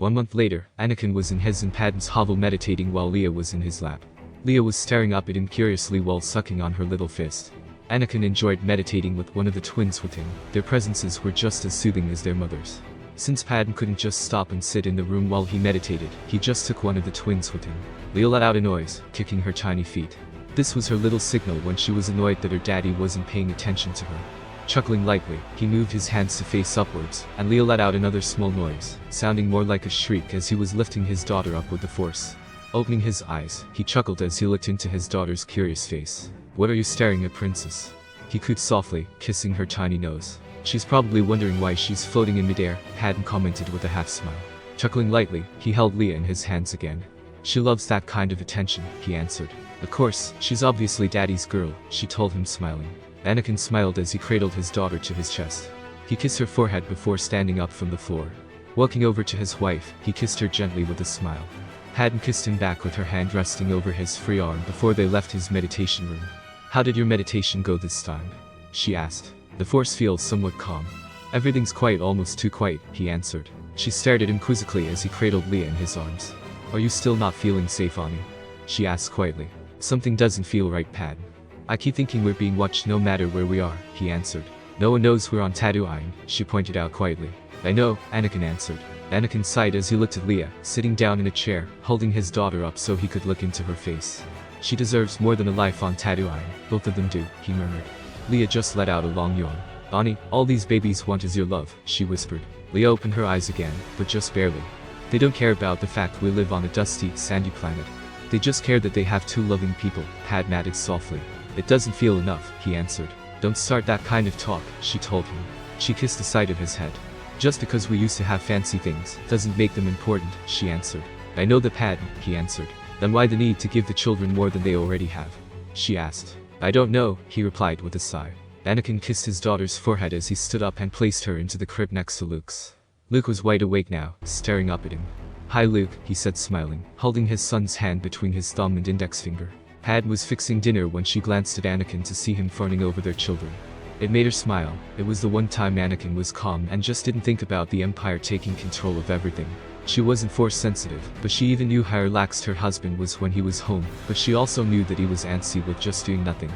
1 month later, Anakin was in his and Padme's hovel meditating while Leia was in his lap. Leia was staring up at him curiously while sucking on her little fist. Anakin enjoyed meditating with one of the twins with him. Their presences were just as soothing as their mother's. Since Padme couldn't just stop and sit in the room while he meditated, he just took one of the twins with him. Leia let out a noise, kicking her tiny feet. This was her little signal when she was annoyed that her daddy wasn't paying attention to her. Chuckling lightly, he moved his hands to face upwards, and Leia let out another small noise, sounding more like a shriek as he was lifting his daughter up with the force. Opening his eyes, he chuckled as he looked into his daughter's curious face. "What are you staring at, princess?" He cooed softly, kissing her tiny nose. "She's probably wondering why she's floating in midair," Padme commented with a half smile. Chuckling lightly, he held Leia in his hands again. "She loves that kind of attention," he answered. "Of course, she's obviously daddy's girl," she told him, smiling. Anakin smiled as he cradled his daughter to his chest. He kissed her forehead before standing up from the floor. Walking over to his wife, he kissed her gently with a smile. Padme kissed him back with her hand resting over his free arm before they left his meditation room. "How did your meditation go this time?" she asked. "The force feels somewhat calm." "Everything's quiet, almost too quiet," he answered. She stared at him quizzically as he cradled Leia in his arms. "Are you still not feeling safe, Ani?" she asked quietly. "Something doesn't feel right, Padme." "I keep thinking we're being watched no matter where we are," he answered. "No one knows we're on Tatooine," she pointed out quietly. "I know," Anakin answered. Anakin sighed as he looked at Leia, sitting down in a chair, holding his daughter up so he could look into her face. "She deserves more than a life on Tatooine, both of them do," he murmured. Leia just let out a long yawn. "Ani, all these babies want is your love," she whispered. Leia opened her eyes again, but just barely. "They don't care about the fact we live on a dusty, sandy planet. They just care that they have two loving people," Padme added softly. "It doesn't feel enough," he answered. "Don't start that kind of talk," she told him. She kissed the side of his head. "Just because we used to have fancy things, doesn't make them important," she answered. "I know that, Padme," he answered. "Then why the need to give the children more than they already have?" she asked. "I don't know," he replied with a sigh. Anakin kissed his daughter's forehead as he stood up and placed her into the crib next to Luke's. Luke was wide awake now, staring up at him. "Hi Luke," he said, smiling, holding his son's hand between his thumb and index finger. Padme was fixing dinner when she glanced at Anakin to see him fawning over their children. It made her smile. It was the one time Anakin was calm and just didn't think about the Empire taking control of everything. She wasn't force sensitive, but she even knew how relaxed her husband was when he was home, but she also knew that he was antsy with just doing nothing.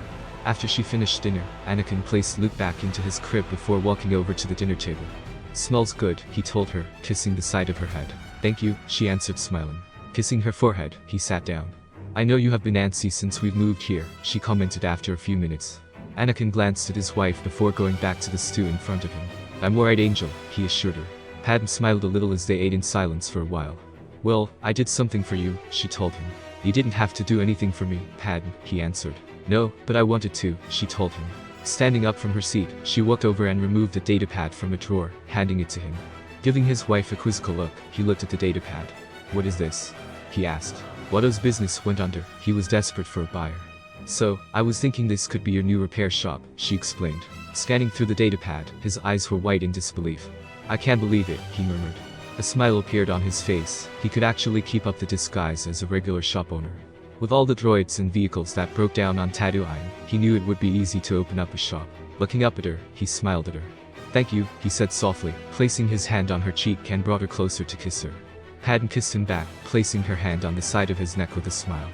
After she finished dinner, Anakin placed Luke back into his crib before walking over to the dinner table. "Smells good," he told her, kissing the side of her head. "Thank you," she answered, smiling. Kissing her forehead, he sat down. "I know you have been antsy since we've moved here," she commented after a few minutes. Anakin glanced at his wife before going back to the stew in front of him. "I'm worried, Angel," he assured her. Padme smiled a little as they ate in silence for a while. "Well, I did something for you," she told him. "You didn't have to do anything for me, Padme," he answered. "No, but I wanted to," she told him. Standing up from her seat, she walked over and removed the datapad from a drawer, handing it to him. Giving his wife a quizzical look, he looked at the datapad. "What is this?" he asked. Watto's business went under. He was desperate for a buyer. "So, I was thinking this could be your new repair shop," she explained. Scanning through the datapad, his eyes were wide in disbelief. "I can't believe it," he murmured. A smile appeared on his face. He could actually keep up the disguise as a regular shop owner. With all the droids and vehicles that broke down on Tatooine, he knew it would be easy to open up a shop. Looking up at her, he smiled at her. "Thank you," he said softly, placing his hand on her cheek and brought her closer to kiss her. Padme kissed him back, placing her hand on the side of his neck with a smile.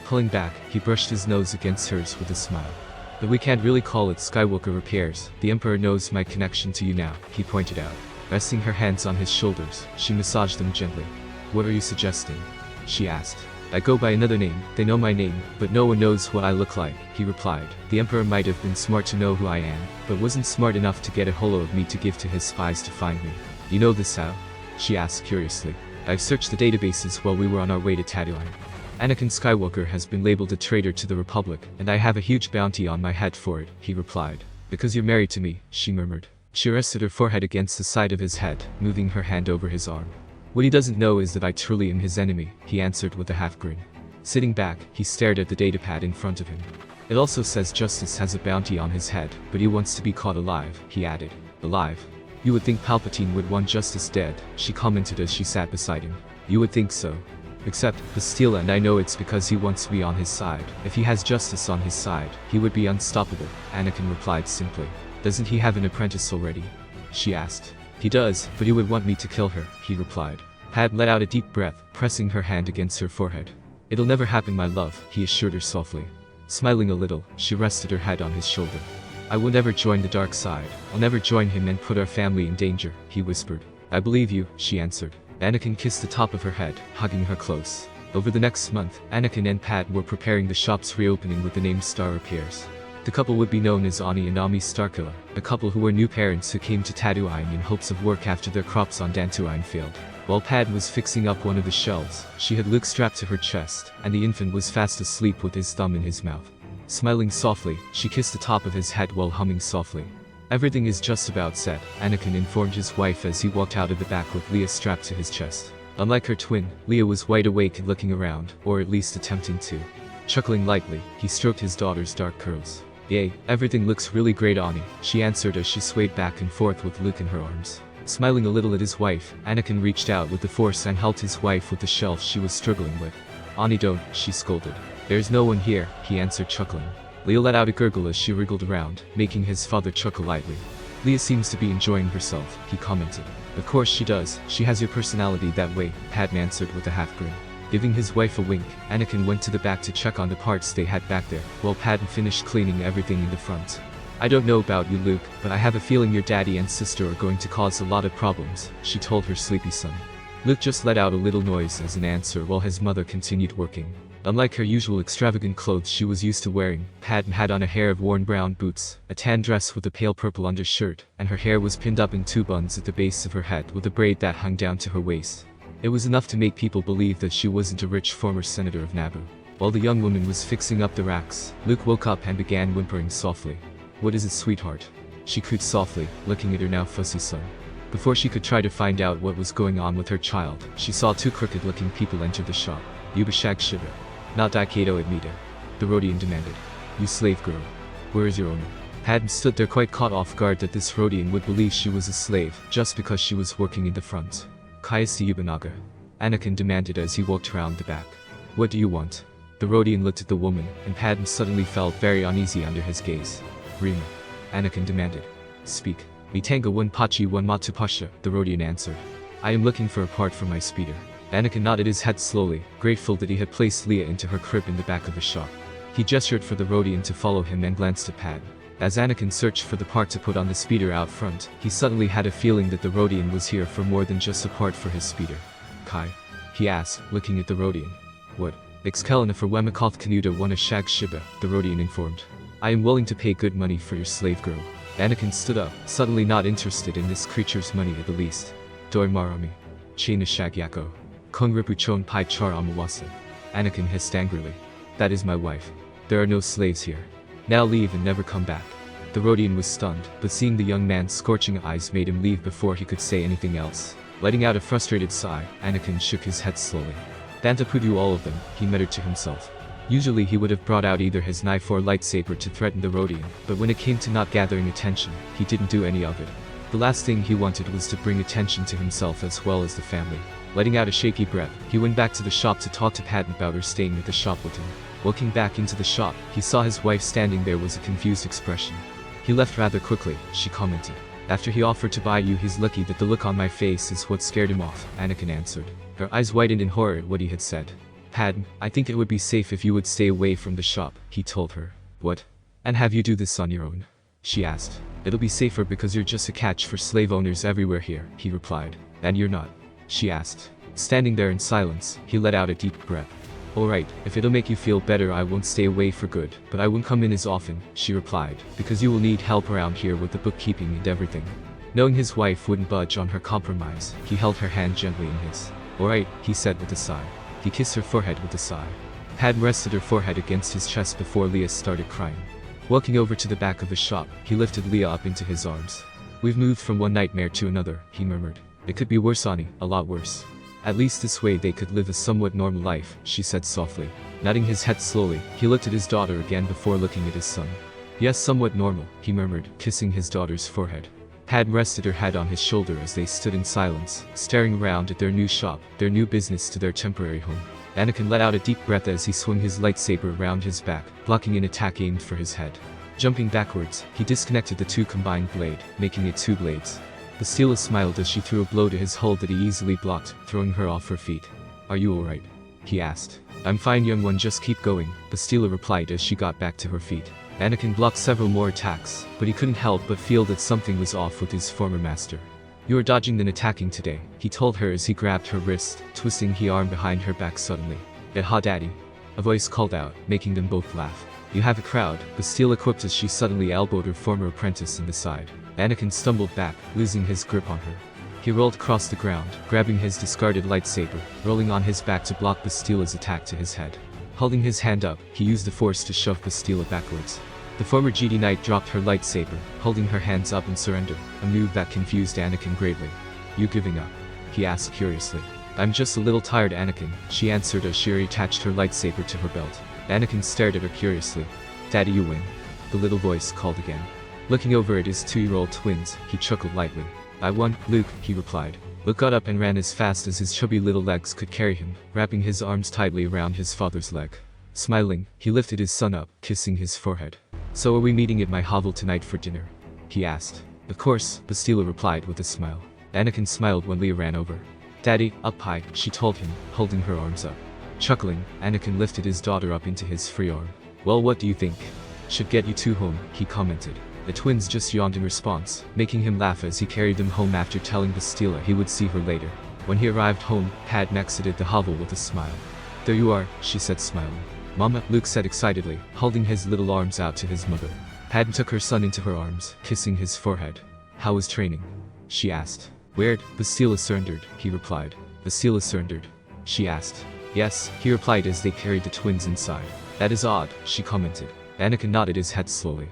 Pulling back, he brushed his nose against hers with a smile. "But we can't really call it Skywalker repairs. The Emperor knows my connection to you now," he pointed out. Resting her hands on his shoulders, she massaged them gently. "What are you suggesting?" she asked. "I go by another name. They know my name, but no one knows what I look like," he replied. "The Emperor might have been smart to know who I am, but wasn't smart enough to get a holo of me to give to his spies to find me." "You know this how?" she asked curiously. "I've searched the databases while we were on our way to Tatooine. Anakin Skywalker has been labeled a traitor to the Republic, and I have a huge bounty on my head for it," he replied. "Because you're married to me," she murmured. She rested her forehead against the side of his head, moving her hand over his arm. "What he doesn't know is that I truly am his enemy," he answered with a half grin. Sitting back, he stared at the datapad in front of him. "It also says Justice has a bounty on his head, but he wants to be caught alive," he added. "Alive? You would think Palpatine would want Justice dead," she commented as she sat beside him. "You would think so. Except, Bastila, and I know it's because he wants to be on his side. If he has Justice on his side, he would be unstoppable," Anakin replied simply. "Doesn't he have an apprentice already?" she asked. "He does, but he would want me to kill her," he replied. Pad let out a deep breath, pressing her hand against her forehead. "It'll never happen, my love," he assured her softly. Smiling a little, she rested her head on his shoulder. "I will never join the dark side. I'll never join him and put our family in danger," he whispered. "I believe you," she answered. Anakin kissed the top of her head, hugging her close. Over the next month, Anakin and Pad were preparing the shop's reopening with the name Star Appears. The couple would be known as Ani and Ami Starkiller, a couple who were new parents who came to Tatooine in hopes of work after their crops on Dantooine failed. While Pad was fixing up one of the shelves, she had Luke strapped to her chest, and the infant was fast asleep with his thumb in his mouth. Smiling softly, she kissed the top of his head while humming softly. "Everything is just about set," Anakin informed his wife as he walked out of the back with Leia strapped to his chest. Unlike her twin, Leia was wide awake and looking around, or at least attempting to. Chuckling lightly, he stroked his daughter's dark curls. "Yay, everything looks really great, Ani," she answered as she swayed back and forth with Luke in her arms. Smiling a little at his wife, Anakin reached out with the force and helped his wife with the shelf she was struggling with. "Ani, don't," she scolded. "There's no one here," he answered, chuckling. Leia let out a gurgle as she wriggled around, making his father chuckle lightly. "Leia seems to be enjoying herself," he commented. "Of course she does, she has your personality that way," Padme answered with a half-grin. Giving his wife a wink, Anakin went to the back to check on the parts they had back there, while Padme finished cleaning everything in the front. "I don't know about you, Luke, but I have a feeling your daddy and sister are going to cause a lot of problems," she told her sleepy son. Luke just let out a little noise as an answer while his mother continued working. Unlike her usual extravagant clothes she was used to wearing, Padme had on a pair of worn brown boots, a tan dress with a pale purple undershirt, and her hair was pinned up in two buns at the base of her head with a braid that hung down to her waist. It was enough to make people believe that she wasn't a rich former senator of Naboo. While the young woman was fixing up the racks, Luke woke up and began whimpering softly. "What is it, sweetheart?" she cooed softly, looking at her now fussy son. Before she could try to find out what was going on with her child, she saw two crooked-looking people enter the shop. "Yubashag Shiva. Not Daikato Admita," the Rodian demanded. "You slave girl. Where is your owner?" Padme stood there quite caught off guard that this Rodian would believe she was a slave, just because she was working in the front. "Kayasi Yubanaga," Anakin demanded as he walked around the back. "What do you want?" The Rodian looked at the woman, and Padme suddenly felt very uneasy under his gaze. "Rima," Anakin demanded. "Speak." "Mitanga one pachi one matupasha," the Rodian answered. "I am looking for a part for my speeder." Anakin nodded his head slowly, grateful that he had placed Leia into her crib in the back of the shop. He gestured for the Rodian to follow him and glanced at Padme. As Anakin searched for the part to put on the speeder out front, he suddenly had a feeling that the Rodian was here for more than just a part for his speeder. "Kai?" he asked, looking at the Rodian. "What?" "Exkelina for Wemakoth Kanuda Wana Shag Shiba," the Rodian informed. "I am willing to pay good money for your slave girl." Anakin stood up, suddenly not interested in this creature's money at the least. "Doi Marami. Chena Shag Yako. Kongripuchon Pai Char Amawasa." Anakin hissed angrily. "That is my wife. There are no slaves here. Now leave and never come back." The Rodian was stunned, but seeing the young man's scorching eyes made him leave before he could say anything else. Letting out a frustrated sigh, Anakin shook his head slowly. "Dantapudu all of them," he muttered to himself. Usually he would have brought out either his knife or lightsaber to threaten the Rodian, but when it came to not gathering attention, he didn't do any of it. The last thing he wanted was to bring attention to himself as well as the family. Letting out a shaky breath, he went back to the shop to talk to Padme about her staying at the shop with him. Walking back into the shop, he saw his wife standing there with a confused expression. "He left rather quickly," she commented. "After he offered to buy you, he's lucky that the look on my face is what scared him off," Anakin answered. Her eyes widened in horror at what he had said. "Padme, I think it would be safe if you would stay away from the shop," he told her. "What? And have you do this on your own?" she asked. "It'll be safer because you're just a catch for slave owners everywhere here," he replied. "And you're not?" she asked. Standing there in silence, he let out a deep breath. "Alright, if it'll make you feel better I won't stay away for good, but I won't come in as often," she replied, "because you will need help around here with the bookkeeping and everything." Knowing his wife wouldn't budge on her compromise, he held her hand gently in his. "Alright," he said with a sigh. He kissed her forehead with a sigh. Padme rested her forehead against his chest before Leia started crying. Walking over to the back of the shop, he lifted Leia up into his arms. "We've moved from one nightmare to another," he murmured. "It could be worse, Ani, a lot worse. At least this way they could live a somewhat normal life," she said softly. Nodding his head slowly, he looked at his daughter again before looking at his son. "Yes, somewhat normal," he murmured, kissing his daughter's forehead. Padme rested her head on his shoulder as they stood in silence, staring around at their new shop, their new business to their temporary home. Anakin let out a deep breath as he swung his lightsaber around his back, blocking an attack aimed for his head. Jumping backwards, he disconnected the two combined blade, making it two blades. Bastila smiled as she threw a blow to his hold that he easily blocked, throwing her off her feet. Are you alright? He asked. I'm fine, young one, just keep going, Bastila replied as she got back to her feet. Anakin blocked several more attacks, but he couldn't help but feel that something was off with his former master. You are dodging than attacking today, he told her as he grabbed her wrist, twisting his arm behind her back suddenly. Ha daddy. A voice called out, making them both laugh. You have a crowd, Bastila quipped as she suddenly elbowed her former apprentice in the side. Anakin stumbled back, losing his grip on her. He rolled across the ground, grabbing his discarded lightsaber, rolling on his back to block Bastila's attack to his head. Holding his hand up, he used the force to shove Bastila backwards. The former Jedi Knight dropped her lightsaber, holding her hands up in surrender, a move that confused Anakin greatly. You giving up? He asked curiously. I'm just a little tired, Anakin, she answered as she reattached her lightsaber to her belt. Anakin stared at her curiously. Daddy, you win. The little voice called again. Looking over at his 2-year-old twins, he chuckled lightly. I won, Luke, he replied. Luke got up and ran as fast as his chubby little legs could carry him, wrapping his arms tightly around his father's leg. Smiling, he lifted his son up, kissing his forehead. So are we meeting at my hovel tonight for dinner? He asked. Of course, Bastila replied with a smile. Anakin smiled when Leia ran over. Daddy, up high, she told him, holding her arms up. Chuckling, Anakin lifted his daughter up into his free arm. Well, what do you think? Should get you two home, he commented. The twins just yawned in response, making him laugh as he carried them home after telling Bastila he would see her later. When he arrived home, Padme exited the hovel with a smile. There you are, she said smiling. Mama, Luke said excitedly, holding his little arms out to his mother. Padme took her son into her arms, kissing his forehead. How was training? She asked. Weird, Bastila surrendered, he replied. Bastila surrendered? She asked. Yes, he replied as they carried the twins inside. That is odd, she commented. Anakin nodded his head slowly.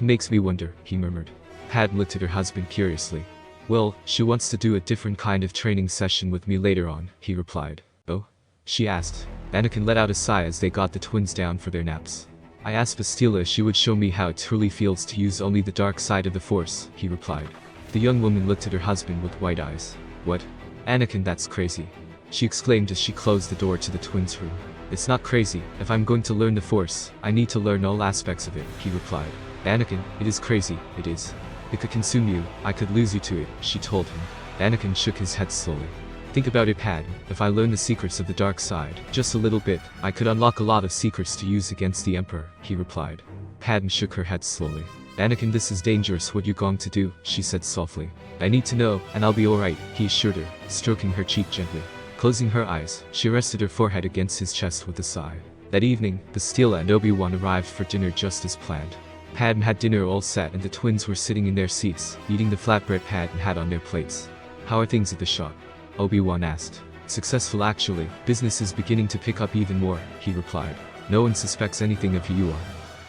Makes me wonder, he murmured. Padme looked at her husband curiously. Well, she wants to do a different kind of training session with me later on, he replied. Oh? She asked. Anakin let out a sigh as they got the twins down for their naps. I asked Bastila if she would show me how it truly feels to use only the dark side of the Force, he replied. The young woman looked at her husband with wide eyes. What? Anakin, that's crazy. She exclaimed as she closed the door to the twins' room. It's not crazy. If I'm going to learn the Force, I need to learn all aspects of it, he replied. Anakin, it is crazy, it is. It could consume you, I could lose you to it, she told him. Anakin shook his head slowly. Think about it, Padme, if I learn the secrets of the dark side, just a little bit, I could unlock a lot of secrets to use against the Emperor, he replied. Padme shook her head slowly. Anakin, this is dangerous, what you going to do, she said softly. I need to know, and I'll be alright, he assured her, stroking her cheek gently. Closing her eyes, she rested her forehead against his chest with a sigh. That evening, Bastila and Obi-Wan arrived for dinner just as planned. Padme had dinner all set and the twins were sitting in their seats, eating the flatbread Padme had on their plates. How are things at the shop? Obi-Wan asked. Successful actually, business is beginning to pick up even more, he replied. No one suspects anything of who you are?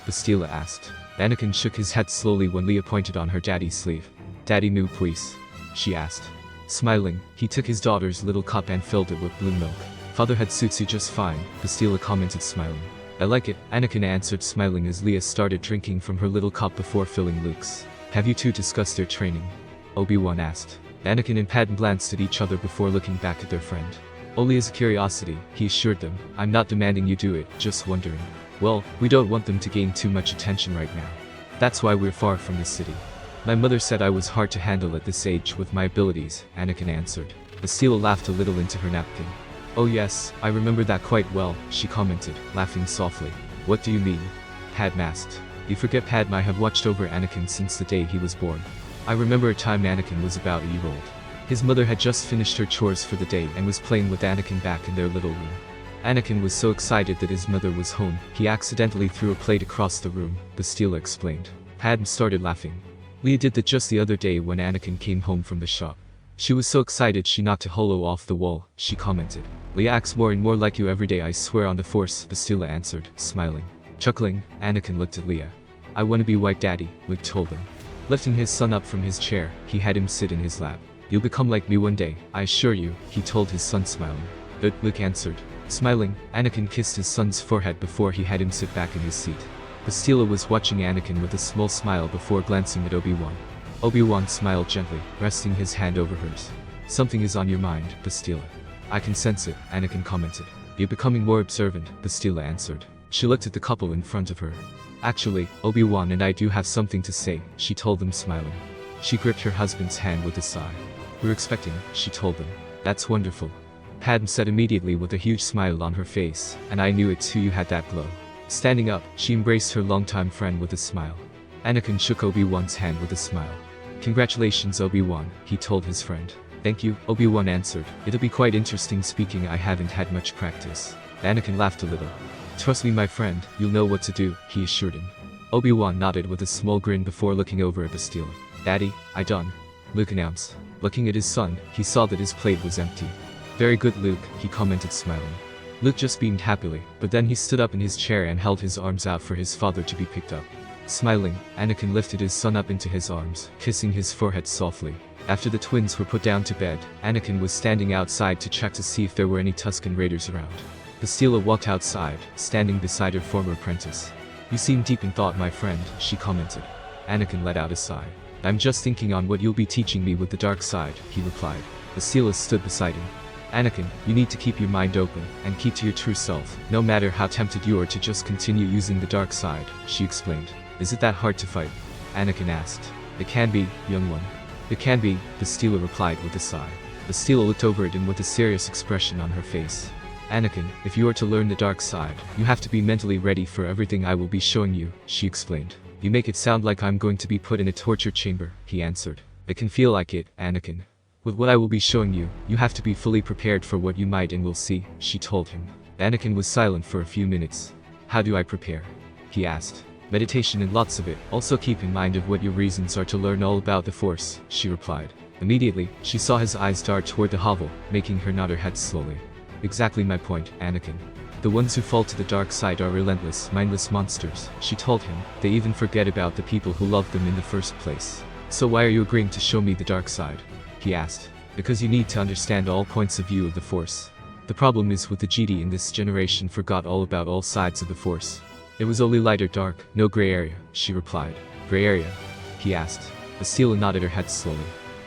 Bastila asked. Anakin shook his head slowly when Leia pointed on her daddy's sleeve. Daddy moo please? She asked. Smiling, he took his daughter's little cup and filled it with blue milk. Father had suits you just fine, Bastila commented smiling. I like it, Anakin answered smiling as Leia started drinking from her little cup before filling Luke's. Have you two discussed their training? Obi-Wan asked. Anakin and Padme glanced at each other before looking back at their friend. Only as a curiosity, he assured them. I'm not demanding you do it, just wondering. Well, we don't want them to gain too much attention right now. That's why we're far from the city. My mother said I was hard to handle at this age with my abilities, Anakin answered. Bastila laughed a little into her napkin. Oh yes, I remember that quite well, she commented, laughing softly. What do you mean? Padme asked. You forget, Padme, I have watched over Anakin since the day he was born. I remember a time Anakin was about a year old. His mother had just finished her chores for the day and was playing with Anakin back in their little room. Anakin was so excited that his mother was home, he accidentally threw a plate across the room, Bastila explained. Padme started laughing. Leia did that just the other day when Anakin came home from the shop. She was so excited she knocked a holo off the wall, she commented. Leia acts more and more like you every day, I swear on the Force, Bastila answered, smiling. Chuckling, Anakin looked at Leia. I want to be white daddy, Luke told him. Lifting his son up from his chair, he had him sit in his lap. You'll become like me one day, I assure you, he told his son smiling. Good, Luke answered. Smiling, Anakin kissed his son's forehead before he had him sit back in his seat. Bastila was watching Anakin with a small smile before glancing at Obi-Wan. Obi-Wan smiled gently, resting his hand over hers. Something is on your mind, Bastila. I can sense it, Anakin commented. You're becoming more observant, Bastila answered. She looked at the couple in front of her. Actually, Obi-Wan and I do have something to say, she told them smiling. She gripped her husband's hand with a sigh. "We're expecting," she told them. "That's wonderful," Padme said immediately with a huge smile on her face, "and I knew it too, you had that glow." Standing up, she embraced her longtime friend with a smile. Anakin shook Obi-Wan's hand with a smile. "Congratulations, Obi-Wan," he told his friend. "Thank you," Obi-Wan answered. "It'll be quite interesting speaking. I haven't had much practice." Anakin laughed a little. "Trust me, my friend, you'll know what to do," he assured him. Obi-Wan nodded with a small grin before looking over at Bastila. "Daddy, I done," Luke announced. Looking at his son, he saw that his plate was empty. "Very good, Luke," he commented, smiling. Luke just beamed happily, but then he stood up in his chair and held his arms out for his father to be picked up. Smiling, Anakin lifted his son up into his arms, kissing his forehead softly. After the twins were put down to bed, Anakin was standing outside to check to see if there were any Tusken Raiders around. Bastila walked outside, standing beside her former apprentice. "You seem deep in thought, my friend," she commented. Anakin let out a sigh. "I'm just thinking on what you'll be teaching me with the dark side," he replied. Bastila stood beside him. "Anakin, you need to keep your mind open, and keep to your true self, no matter how tempted you are to just continue using the dark side," she explained. "Is it that hard to fight?" Anakin asked. "It can be, young one." "It can be," Bastila replied with a sigh. Bastila looked over at him with a serious expression on her face. "Anakin, if you are to learn the dark side, you have to be mentally ready for everything I will be showing you," she explained. "You make it sound like I'm going to be put in a torture chamber," he answered. "It can feel like it, Anakin. With what I will be showing you, you have to be fully prepared for what you might and will see," she told him. Anakin was silent for a few minutes. "How do I prepare?" he asked. "Meditation and lots of it. Also keep in mind of what your reasons are to learn all about the Force," she replied. Immediately, she saw his eyes dart toward the hovel, making her nod her head slowly. "Exactly my point, Anakin. The ones who fall to the dark side are relentless, mindless monsters," she told him. "They even forget about the people who loved them in the first place. So why are you agreeing to show me the dark side?" he asked. "Because you need to understand all points of view of the Force. The problem is with the Jedi in this generation forgot all about all sides of the Force. It was only light or dark, no gray area," she replied. "Gray area?" he asked. Bastila nodded her head slowly.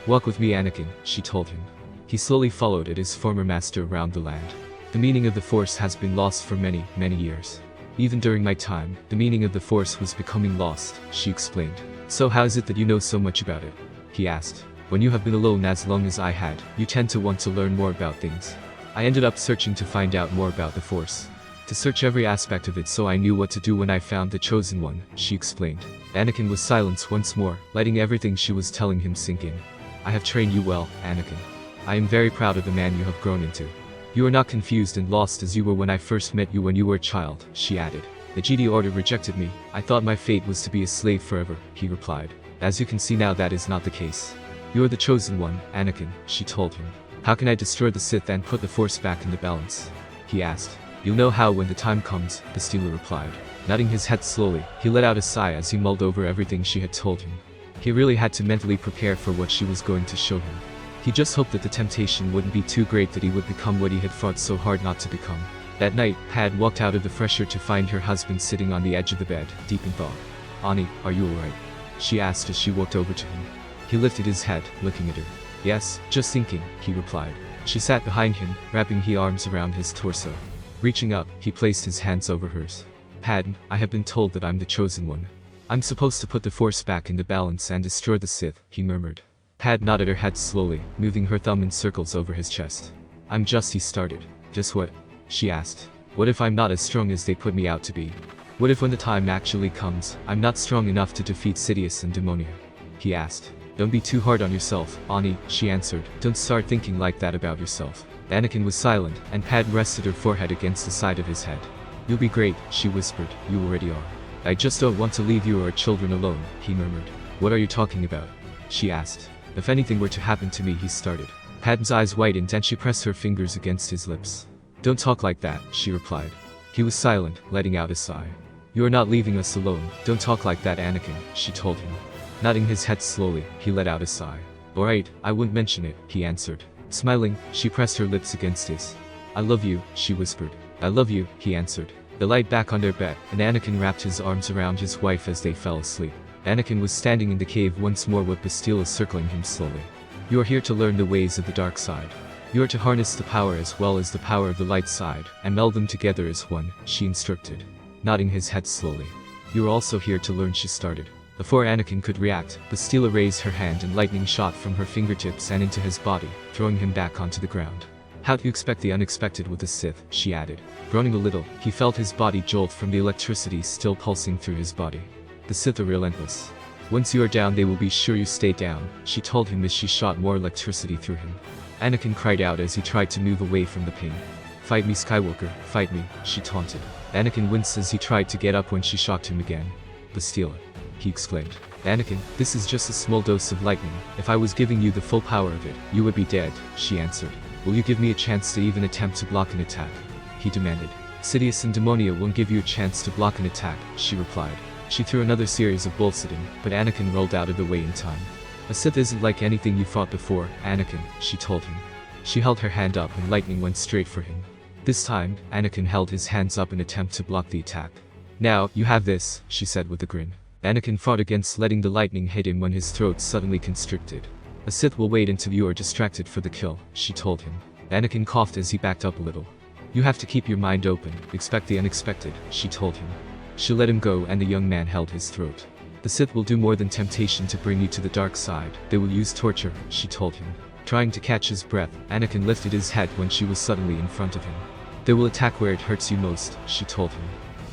"Walk with me, Anakin," she told him. He slowly followed at his former master around the land. "The meaning of the Force has been lost for many, many years. Even during my time, the meaning of the Force was becoming lost," she explained. "So how is it that you know so much about it?" he asked. "When you have been alone as long as I had, you tend to want to learn more about things. I ended up searching to find out more about the Force. To search every aspect of it so I knew what to do when I found the Chosen One," she explained. Anakin was silenced once more, letting everything she was telling him sink in. "I have trained you well, Anakin. I am very proud of the man you have grown into. You are not confused and lost as you were when I first met you when you were a child," she added. "The Jedi Order rejected me. I thought my fate was to be a slave forever," he replied. "As you can see now, that is not the case. You are the Chosen One, Anakin," she told him. "How can I destroy the Sith and put the Force back in the balance?" he asked. "You'll know how when the time comes," Bastila replied. Nodding his head slowly, he let out a sigh as he mulled over everything she had told him. He really had to mentally prepare for what she was going to show him. He just hoped that the temptation wouldn't be too great, that he would become what he had fought so hard not to become. That night, Padme walked out of the fresher to find her husband sitting on the edge of the bed, deep in thought. "Ani, are you alright?" she asked as she walked over to him. He lifted his head, looking at her. "Yes, just thinking," he replied. She sat behind him, wrapping his arms around his torso. Reaching up, he placed his hands over hers. "Padme, I have been told that I'm the Chosen One. I'm supposed to put the Force back in the balance and destroy the Sith," he murmured. Padme nodded her head slowly, moving her thumb in circles over his chest. "I'm just," he started. "Just what?" she asked. "What if I'm not as strong as they put me out to be? What if when the time actually comes, I'm not strong enough to defeat Sidious and Demonia?" he asked. "Don't be too hard on yourself, Ani," she answered. "Don't start thinking like that about yourself." Anakin was silent, and Padme rested her forehead against the side of his head. "You'll be great," she whispered. "You already are." "I just don't want to leave you or our children alone," he murmured. "What are you talking about?" she asked. "If anything were to happen to me," he started. Padme's eyes widened and she pressed her fingers against his lips. "Don't talk like that," she replied. He was silent, letting out a sigh. "You are not leaving us alone. Don't talk like that, Anakin," she told him. Nodding his head slowly, he let out a sigh. "Alright, I wouldn't mention it," he answered. Smiling, she pressed her lips against his. "I love you," she whispered. "I love you," he answered. They lied back on their bed, and Anakin wrapped his arms around his wife as they fell asleep. Anakin was standing in the cave once more with Bastila circling him slowly. "You are here to learn the ways of the dark side. You are to harness the power as well as the power of the light side, and meld them together as one," she instructed. Nodding his head slowly. "You are also here to learn," she started. Before Anakin could react, Bastila raised her hand and lightning shot from her fingertips and into his body, throwing him back onto the ground. How do you expect the unexpected with a Sith, she added. Groaning a little, he felt his body jolt from the electricity still pulsing through his body. The Sith are relentless. Once you are down they will be sure you stay down, she told him as she shot more electricity through him. Anakin cried out as he tried to move away from the pain. Fight me Skywalker, fight me, she taunted. Anakin winced as he tried to get up when she shocked him again. Bastila, he exclaimed. Anakin, this is just a small dose of lightning. If I was giving you the full power of it, you would be dead, she answered. Will you give me a chance to even attempt to block an attack? He demanded. Sidious and Demonia won't give you a chance to block an attack, she replied. She threw another series of bolts at him, but Anakin rolled out of the way in time. A Sith isn't like anything you fought before, Anakin, she told him. She held her hand up and lightning went straight for him. This time, Anakin held his hands up in attempt to block the attack. Now, you have this, she said with a grin. Anakin fought against letting the lightning hit him when his throat suddenly constricted. A Sith will wait until you are distracted for the kill, she told him. Anakin coughed as he backed up a little. You have to keep your mind open, expect the unexpected, she told him. She let him go and the young man held his throat. The Sith will do more than temptation to bring you to the dark side, they will use torture, she told him. Trying to catch his breath, Anakin lifted his head when she was suddenly in front of him. They will attack where it hurts you most, she told him.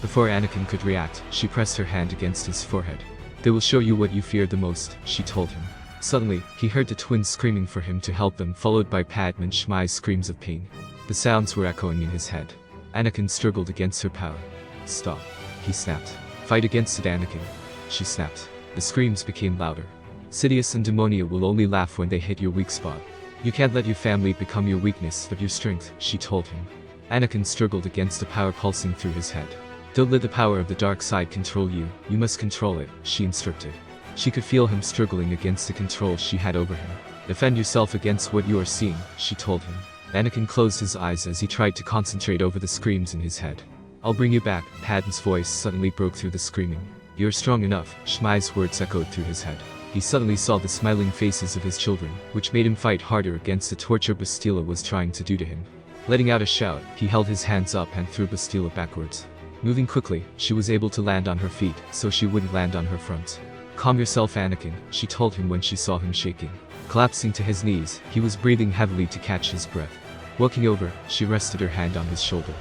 Before Anakin could react, she pressed her hand against his forehead. They will show you what you fear the most, she told him. Suddenly, he heard the twins screaming for him to help them, followed by Padme and Shmai's screams of pain. The sounds were echoing in his head. Anakin struggled against her power. Stop, he snapped. Fight against it, Anakin, she snapped. The screams became louder. Sidious and Demonia will only laugh when they hit your weak spot. You can't let your family become your weakness but your strength, she told him. Anakin struggled against the power pulsing through his head. Don't let the power of the dark side control you, you must control it, she instructed. She could feel him struggling against the control she had over him. Defend yourself against what you are seeing, she told him. Anakin closed his eyes as he tried to concentrate over the screams in his head. I'll bring you back, Padme's voice suddenly broke through the screaming. You're strong enough, Shmai's words echoed through his head. He suddenly saw the smiling faces of his children, which made him fight harder against the torture Bastila was trying to do to him. Letting out a shout, he held his hands up and threw Bastila backwards. Moving quickly, she was able to land on her feet, so she wouldn't land on her front. Calm yourself, Anakin, she told him when she saw him shaking. Collapsing to his knees, he was breathing heavily to catch his breath. Walking over, she rested her hand on his shoulder.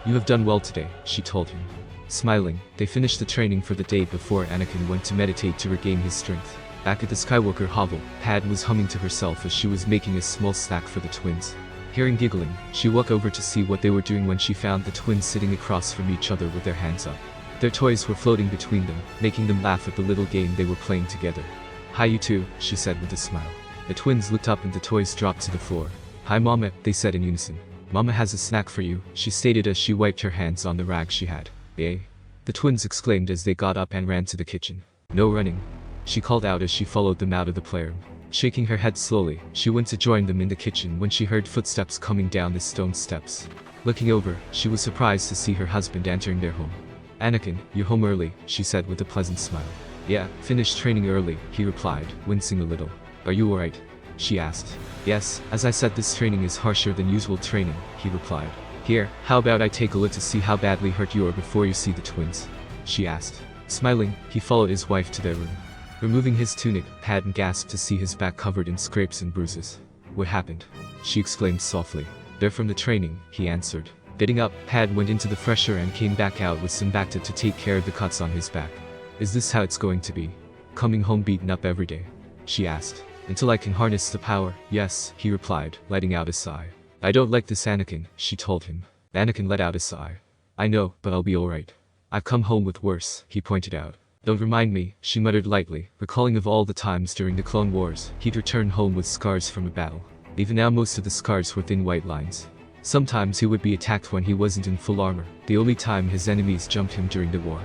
You have done well today, she told him. Smiling, they finished the training for the day before Anakin went to meditate to regain his strength. Back at the Skywalker hovel, Padme was humming to herself as she was making a small snack for the twins. Hearing giggling, she walked over to see what they were doing when she found the twins sitting across from each other with their hands up. Their toys were floating between them, making them laugh at the little game they were playing together. Hi you two, she said with a smile. The twins looked up and the toys dropped to the floor. Hi Mama, they said in unison. Mama has a snack for you, she stated as she wiped her hands on the rag she had. Eh? The twins exclaimed as they got up and ran to the kitchen. No running, she called out as she followed them out of the playroom. Shaking her head slowly, she went to join them in the kitchen when she heard footsteps coming down the stone steps. Looking over, she was surprised to see her husband entering their home. Anakin, you're home early, she said with a pleasant smile. Yeah, finished training early, he replied, wincing a little. Are you alright? She asked. Yes, as I said this training is harsher than usual training, he replied. Here, how about I take a look to see how badly hurt you are before you see the twins? She asked. Smiling, he followed his wife to their room. Removing his tunic, Padme gasped to see his back covered in scrapes and bruises. What happened? She exclaimed softly. They're from the training, he answered. Getting up, Padme went into the fresh air and came back out with some Bacta to take care of the cuts on his back. Is this how it's going to be? Coming home beaten up every day? She asked. Until I can harness the power, yes, he replied, letting out a sigh. I don't like this, Anakin, she told him. Anakin let out a sigh. I know, but I'll be alright. I've come home with worse, he pointed out. Don't remind me, she muttered lightly, recalling of all the times during the Clone Wars he'd returned home with scars from a battle. Even now most of the scars were thin white lines. Sometimes he would be attacked when he wasn't in full armor, the only time his enemies jumped him during the war.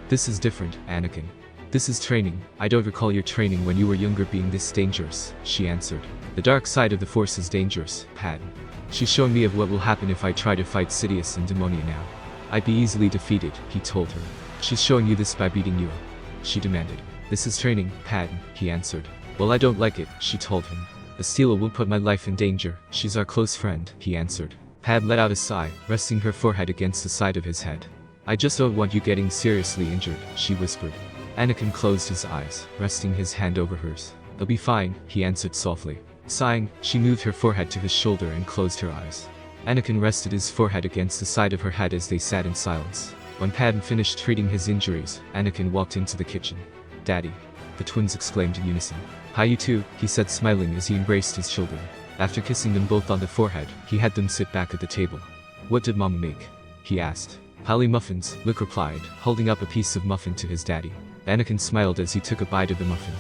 This is different, Anakin. This is training. I don't recall your training when you were younger being this dangerous, she answered. The dark side of the Force is dangerous, Padme. She's shown me of what will happen if I try to fight Sidious and Demonia now. I'd be easily defeated, he told her. She's showing you this by beating you up, she demanded. This is training, Padme, he answered. Well, I don't like it, she told him. Bastila will put my life in danger, she's our close friend, he answered. Padme let out a sigh, resting her forehead against the side of his head. I just don't want you getting seriously injured, she whispered. Anakin closed his eyes, resting his hand over hers. "I'll be fine," he answered softly. Sighing, she moved her forehead to his shoulder and closed her eyes. Anakin rested his forehead against the side of her head as they sat in silence. When Padme finished treating his injuries, Anakin walked into the kitchen. "Daddy," the twins exclaimed in unison. "Hi you too," he said smiling as he embraced his children. After kissing them both on the forehead, he had them sit back at the table. "What did Mama make?" he asked. "Holly muffins," Luke replied, holding up a piece of muffin to his daddy. Anakin smiled as he took a bite of the muffin.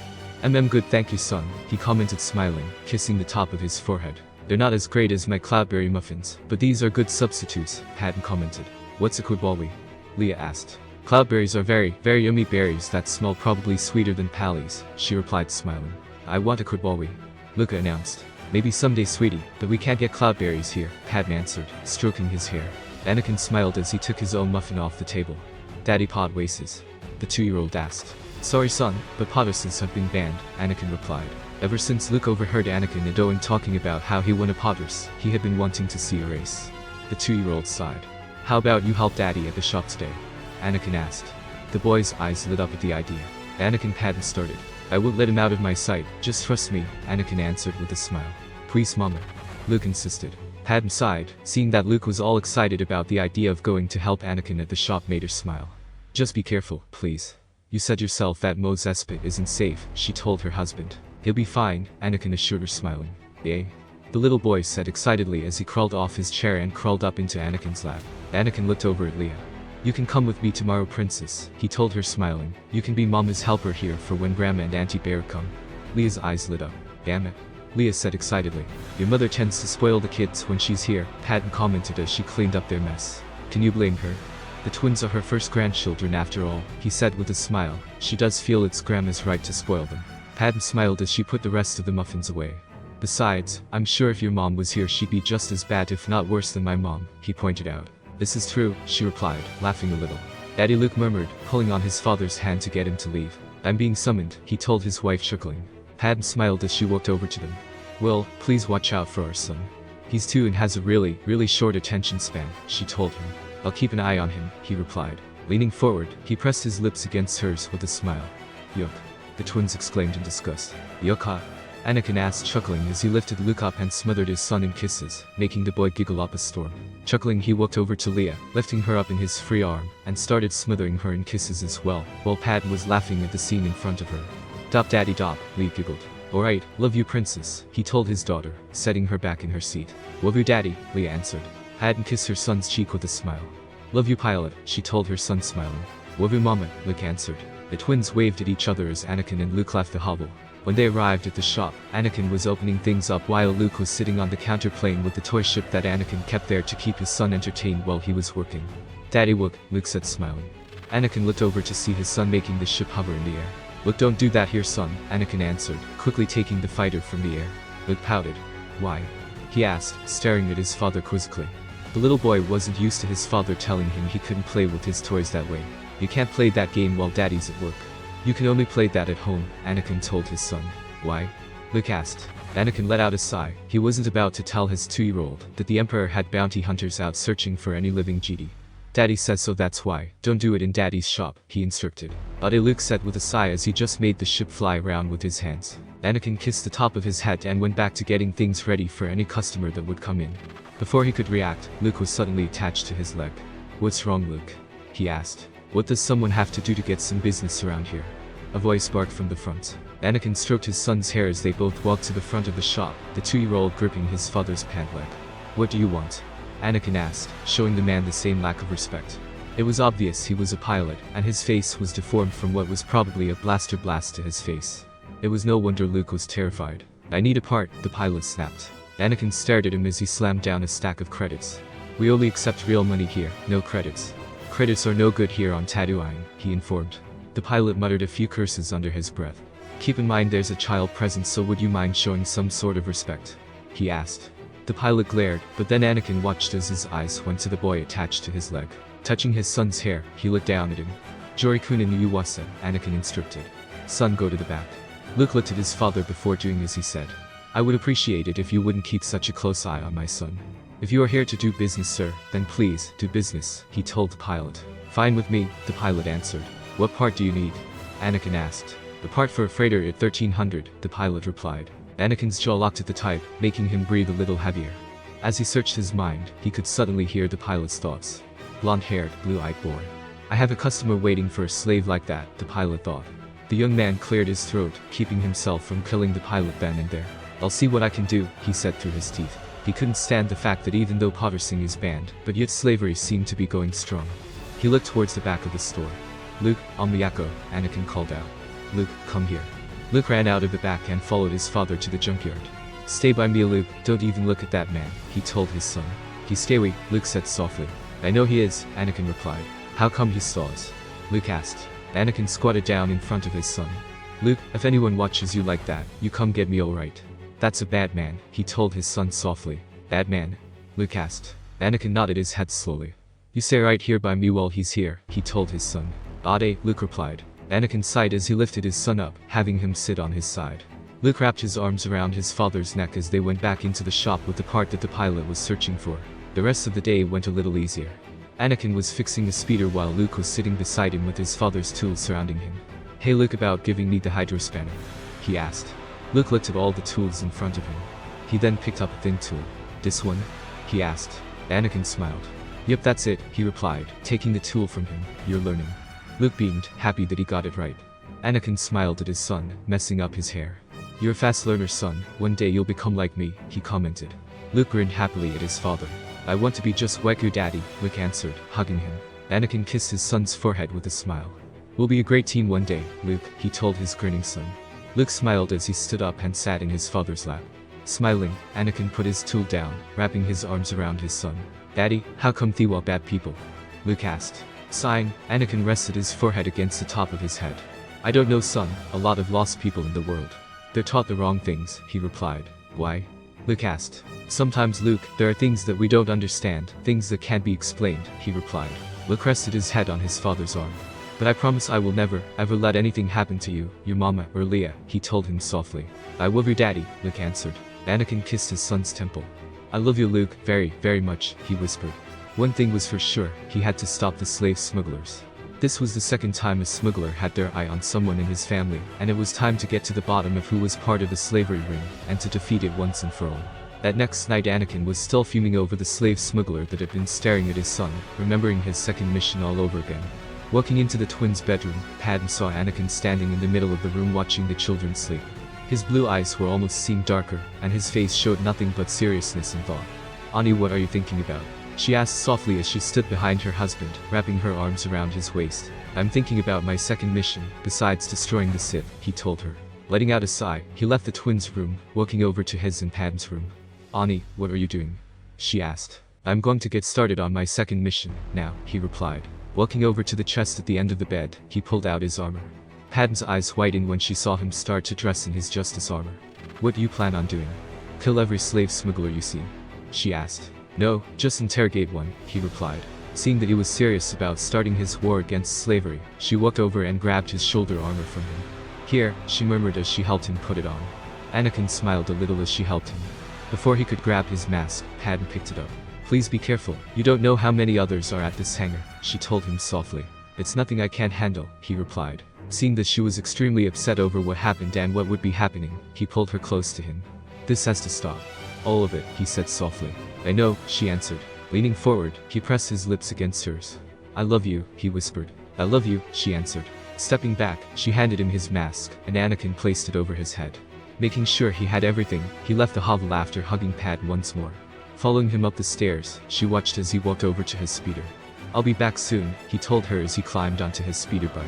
Good thank you son," he commented smiling, kissing the top of his forehead. "They're not as great as my cloudberry muffins, but these are good substitutes," Padme commented. "What's a quidwalli?" Leia asked. "Cloudberries are very, very yummy berries that smell probably sweeter than pallies," she replied smiling. "I want a quidwalli," Luca announced. "Maybe someday sweetie, but we can't get cloudberries here," Padme answered, stroking his hair. Anakin smiled as he took his own muffin off the table. "Daddy pod waces?" the 2-year-old asked. "Sorry son, but podraces have been banned," Anakin replied. Ever since Luke overheard Anakin and Owen talking about how he won a podrace, he had been wanting to see a race. The 2-year-old sighed. "How about you help Daddy at the shop today?" Anakin asked. The boy's eyes lit up at the idea. Anakin hadn't started. "I won't let him out of my sight, just trust me," Anakin answered with a smile. "Please Mama," Luke insisted. Padme sighed, seeing that Luke was all excited about the idea of going to help Anakin at the shop made her smile. "Just be careful, please. You said yourself that Mos Espa isn't safe," she told her husband. "He'll be fine," Anakin assured her smiling. "Eh?" the little boy said excitedly as he crawled off his chair and crawled up into Anakin's lap. Anakin looked over at Leia. "You can come with me tomorrow, Princess," he told her smiling. "You can be Mama's helper here for when Grandma and Auntie Bear come." Leia's eyes lit up. "Damn it," Leia said excitedly. "Your mother tends to spoil the kids when she's here," Padme commented as she cleaned up their mess. "Can you blame her? The twins are her first grandchildren after all," he said with a smile. "She does feel it's Grandma's right to spoil them." Padme smiled as she put the rest of the muffins away. "Besides, I'm sure if your mom was here she'd be just as bad if not worse than my mom," he pointed out. "This is true," she replied, laughing a little. Daddy Luke murmured, pulling on his father's hand to get him to leave. "I'm being summoned," he told his wife chuckling. Padme smiled as she walked over to them. "Well, please watch out for our son. He's 2 and has a really, really short attention span," she told him. "I'll keep an eye on him," he replied. Leaning forward, he pressed his lips against hers with a smile. "Yuck," the twins exclaimed in disgust. "Yuck," Anakin asked, chuckling as he lifted Luke up and smothered his son in kisses, making the boy giggle up a storm. Chuckling, he walked over to Leia, lifting her up in his free arm, and started smothering her in kisses as well, while Padme was laughing at the scene in front of her. "Dop daddy dop," Leia giggled. "Alright, love you Princess," he told his daughter, setting her back in her seat. "Love you daddy," Leia answered. Padme kissed her son's cheek with a smile. "Love you pilot," she told her son smiling. "Love you mama," Luke answered. The twins waved at each other as Anakin and Luke left the hovel. When they arrived at the shop, Anakin was opening things up while Luke was sitting on the counter playing with the toy ship that Anakin kept there to keep his son entertained while he was working. "Daddy look," Luke said smiling. Anakin looked over to see his son making the ship hover in the air. "Look, don't do that here son," Anakin answered, quickly taking the fighter from the air. Luke pouted. "Why?" he asked, staring at his father quizzically. The little boy wasn't used to his father telling him he couldn't play with his toys that way. "You can't play that game while daddy's at work. You can only play that at home," Anakin told his son. "Why?" Luke asked. Anakin let out a sigh. He wasn't about to tell his 2-year-old that the Emperor had bounty hunters out searching for any living Jedi. "Daddy says so, that's why. Don't do it in Daddy's shop," he instructed. But Luke said with a sigh as he just made the ship fly around with his hands. Anakin kissed the top of his head and went back to getting things ready for any customer that would come in. Before he could react, Luke was suddenly attached to his leg. "What's wrong, Luke?" he asked. "What does someone have to do to get some business around here?" A voice barked from the front. Anakin stroked his son's hair as they both walked to the front of the shop, the 2-year-old gripping his father's pant leg. "What do you want?" Anakin asked, showing the man the same lack of respect. It was obvious he was a pilot, and his face was deformed from what was probably a blaster blast to his face. It was no wonder Luke was terrified. "I need a part," the pilot snapped. Anakin stared at him as he slammed down a stack of credits. "We only accept real money here, no credits. Credits are no good here on Tatooine," he informed. The pilot muttered a few curses under his breath. "Keep in mind there's a child present, so would you mind showing some sort of respect?" he asked. The pilot glared, but then Anakin watched as his eyes went to the boy attached to his leg. Touching his son's hair, he looked down at him. "Jori-kun in Uwasa," Anakin instructed. "Son, go to the back." Luke looked at his father before doing as he said. "I would appreciate it if you wouldn't keep such a close eye on my son." "If you are here to do business, sir, then please, do business," he told the pilot. "Fine with me," the pilot answered. "What part do you need?" Anakin asked. "The part for a freighter at 1300, the pilot replied. Anakin's jaw locked at the type, making him breathe a little heavier. As he searched his mind, he could suddenly hear the pilot's thoughts. Blonde-haired, blue-eyed boy. I have a customer waiting for a slave like that, the pilot thought. The young man cleared his throat, keeping himself from killing the pilot then and there. I'll see what I can do, he said through his teeth. He couldn't stand the fact that even though pottersing is banned, but yet slavery seemed to be going strong. He looked towards the back of the store. Luke, Omiyako, Anakin called out. Luke, come here. Luke ran out of the back and followed his father to the junkyard. Stay by me, Luke, don't even look at that man, he told his son. He's scary, Luke said softly. I know he is, Anakin replied. How come he staws? Luke asked. Anakin squatted down in front of his son. Luke, if anyone watches you like that, you come get me alright. That's a bad man, he told his son softly. Bad man? Luke asked. Anakin nodded his head slowly. You stay right here by me while he's here, he told his son. Ade, Luke replied. Anakin sighed as he lifted his son up, having him sit on his side. Luke wrapped his arms around his father's neck as they went back into the shop with the part that the pilot was searching for. The rest of the day went a little easier. Anakin was fixing the speeder while Luke was sitting beside him with his father's tools surrounding him. Hey Luke, about giving me the hydrospanner? He asked. Luke looked at all the tools in front of him. He then picked up a thin tool. This one? He asked. Anakin smiled. Yep, that's it, he replied, taking the tool from him. You're learning. Luke beamed, happy that he got it right. Anakin smiled at his son, messing up his hair. You're a fast learner, son, one day you'll become like me, he commented. Luke grinned happily at his father. I want to be just like your daddy, Luke answered, hugging him. Anakin kissed his son's forehead with a smile. We'll be a great team one day, Luke, he told his grinning son. Luke smiled as he stood up and sat in his father's lap. Smiling, Anakin put his tool down, wrapping his arms around his son. Daddy, how come thee are bad people? Luke asked. Sighing, Anakin rested his forehead against the top of his head. I don't know, son, a lot of lost people in the world. They're taught the wrong things, he replied. Why? Luke asked. Sometimes, Luke, there are things that we don't understand, things that can't be explained, he replied. Luke rested his head on his father's arm. But I promise I will never, ever let anything happen to you, your mama, or Leia, he told him softly. I love your daddy, Luke answered. Anakin kissed his son's temple. I love you, Luke, very, very much, he whispered. One thing was for sure, he had to stop the slave smugglers. This was the second time a smuggler had their eye on someone in his family, and it was time to get to the bottom of who was part of the slavery ring, and to defeat it once and for all. That next night Anakin was still fuming over the slave smuggler that had been staring at his son, remembering his second mission all over again. Walking into the twins' bedroom, Padme saw Anakin standing in the middle of the room watching the children sleep. His blue eyes were almost seen darker, and his face showed nothing but seriousness and thought. Ani, what are you thinking about? She asked softly as she stood behind her husband, wrapping her arms around his waist. I'm thinking about my second mission, besides destroying the Sith, he told her. Letting out a sigh, he left the twins' room, walking over to his and Padme's room. Ani, what are you doing? She asked. I'm going to get started on my second mission, now, he replied. Walking over to the chest at the end of the bed, he pulled out his armor. Padme's eyes widened when she saw him start to dress in his justice armor. What do you plan on doing? Kill every slave smuggler you see? She asked. No, just interrogate one, he replied. Seeing that he was serious about starting his war against slavery, she walked over and grabbed his shoulder armor from him. Here, she murmured as she helped him put it on. Anakin smiled a little as she helped him. Before he could grab his mask, Padme picked it up. Please be careful, you don't know how many others are at this hangar, she told him softly. It's nothing I can't handle, he replied. Seeing that she was extremely upset over what happened and what would be happening, he pulled her close to him. This has to stop. All of it, he said softly. I know, she answered. Leaning forward, he pressed his lips against hers. I love you, he whispered. I love you, she answered. Stepping back, she handed him his mask, and Anakin placed it over his head. Making sure he had everything, he left the hovel after hugging Padme once more. Following him up the stairs, she watched as he walked over to his speeder. I'll be back soon, he told her as he climbed onto his speeder bike.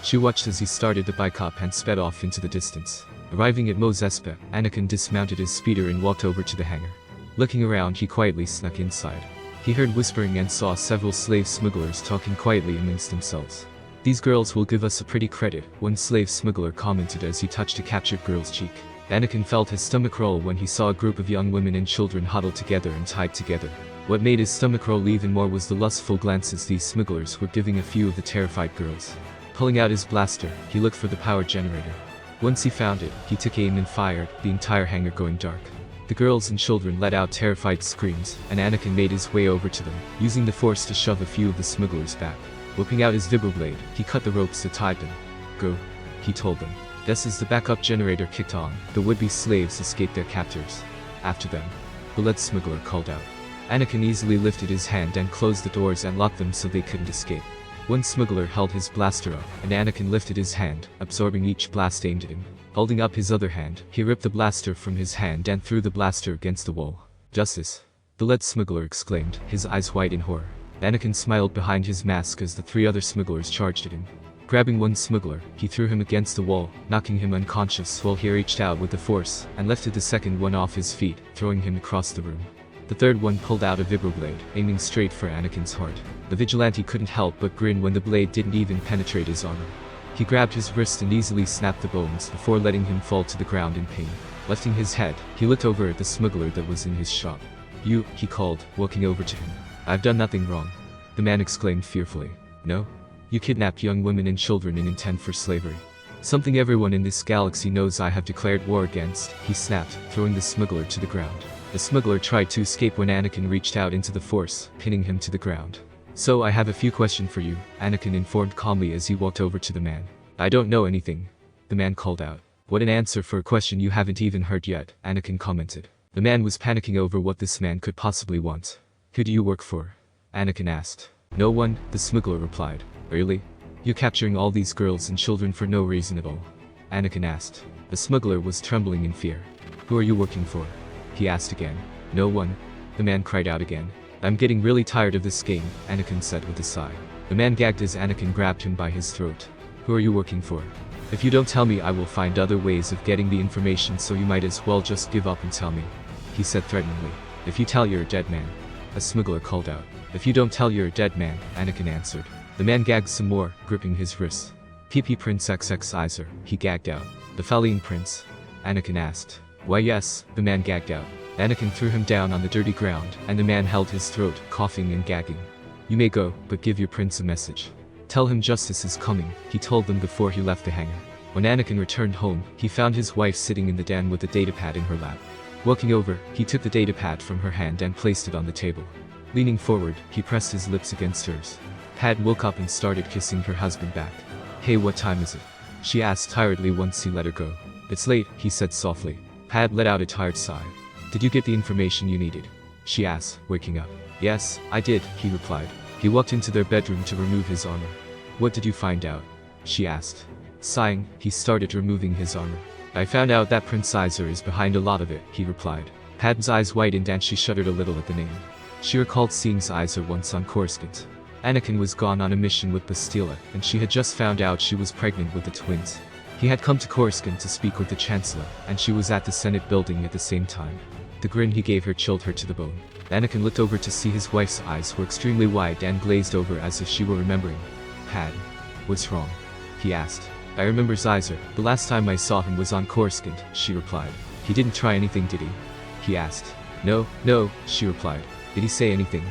She watched as he started the bike up and sped off into the distance. Arriving at Mos Espa, Anakin dismounted his speeder and walked over to the hangar. Looking around, he quietly snuck inside. He heard whispering and saw several slave smugglers talking quietly amongst themselves. These girls will give us a pretty credit, one slave smuggler commented as he touched a captured girl's cheek. Anakin felt his stomach roll when he saw a group of young women and children huddled together and tied together. What made his stomach roll even more was the lustful glances these smugglers were giving a few of the terrified girls. Pulling out his blaster, he looked for the power generator. Once he found it, he took aim and fired, the entire hangar going dark. The girls and children let out terrified screams, and Anakin made his way over to them, using the force to shove a few of the smugglers back. Whipping out his vibroblade, he cut the ropes that tied them. Go. he told them. Just as the backup generator kicked on, the would-be slaves escaped their captors. After them, the lead smuggler called out. Anakin easily lifted his hand and closed the doors and locked them so they couldn't escape. One smuggler held his blaster up, and Anakin lifted his hand, absorbing each blast aimed at him. Holding up his other hand, he ripped the blaster from his hand and threw the blaster against the wall. "Justice!" the lead smuggler exclaimed, his eyes wide in horror. Anakin smiled behind his mask as the 3 other smugglers charged at him. Grabbing one smuggler, he threw him against the wall, knocking him unconscious while he reached out with the force and lifted the second one off his feet, throwing him across the room. The third one pulled out a vibroblade, aiming straight for Anakin's heart. The vigilante couldn't help but grin when the blade didn't even penetrate his armor. He grabbed his wrist and easily snapped the bones before letting him fall to the ground in pain. Lifting his head, he looked over at the smuggler that was in his shop. "You," he called, walking over to him. "I've done nothing wrong," the man exclaimed fearfully. "No? You kidnapped young women and children in intent for slavery. Something everyone in this galaxy knows I have declared war against," he snapped, throwing the smuggler to the ground. The smuggler tried to escape when Anakin reached out into the force, pinning him to the ground. "So I have a few questions for you," Anakin informed calmly as he walked over to the man. "I don't know anything," the man called out. "What an answer for a question you haven't even heard yet," Anakin commented. The man was panicking over what this man could possibly want. "Who do you work for?" Anakin asked. "No one," the smuggler replied. "Really? You're capturing all these girls and children for no reason at all?" Anakin asked. The smuggler was trembling in fear. "Who are you working for?" he asked again. "No one," the man cried out again. "I'm getting really tired of this game," Anakin said with a sigh. The man gagged as Anakin grabbed him by his throat. "Who are you working for? If you don't tell me, I will find other ways of getting the information, so you might as well just give up and tell me," he said threateningly. "If you tell, you're a dead man," a smuggler called out. "If you don't tell, you're a dead man," Anakin answered. The man gagged some more, gripping his wrists. "PP Prince XX Iser," he gagged out. "The Faline Prince?" Anakin asked. "Why yes," the man gagged out. Anakin threw him down on the dirty ground, and the man held his throat, coughing and gagging. "You may go, but give your prince a message. Tell him justice is coming," he told them before he left the hangar. When Anakin returned home, he found his wife sitting in the den with the datapad in her lap. Walking over, he took the datapad from her hand and placed it on the table. Leaning forward, he pressed his lips against hers. Pad woke up and started kissing her husband back. "Hey, what time is it?" she asked tiredly once he let her go. "It's late," he said softly. Pad let out a tired sigh. "Did you get the information you needed?" she asked, waking up. "Yes, I did," he replied. He walked into their bedroom to remove his armor. "What did you find out?" she asked. Sighing, he started removing his armor. "I found out that Prince Iser is behind a lot of it," he replied. Pad's eyes widened and she shuddered a little at the name. She recalled seeing Iser once on Coruscant. Anakin was gone on a mission with Bastila, and she had just found out she was pregnant with the twins. He had come to Coruscant to speak with the Chancellor, and she was at the Senate building at the same time. The grin he gave her chilled her to the bone. Anakin looked over to see his wife's eyes were extremely wide and glazed over as if she were remembering. "Pad, what's wrong?" he asked. "I remember Iser. The last time I saw him was on Coruscant," she replied. "He didn't try anything, did he?" asked. No, she replied. "Did he say anything?"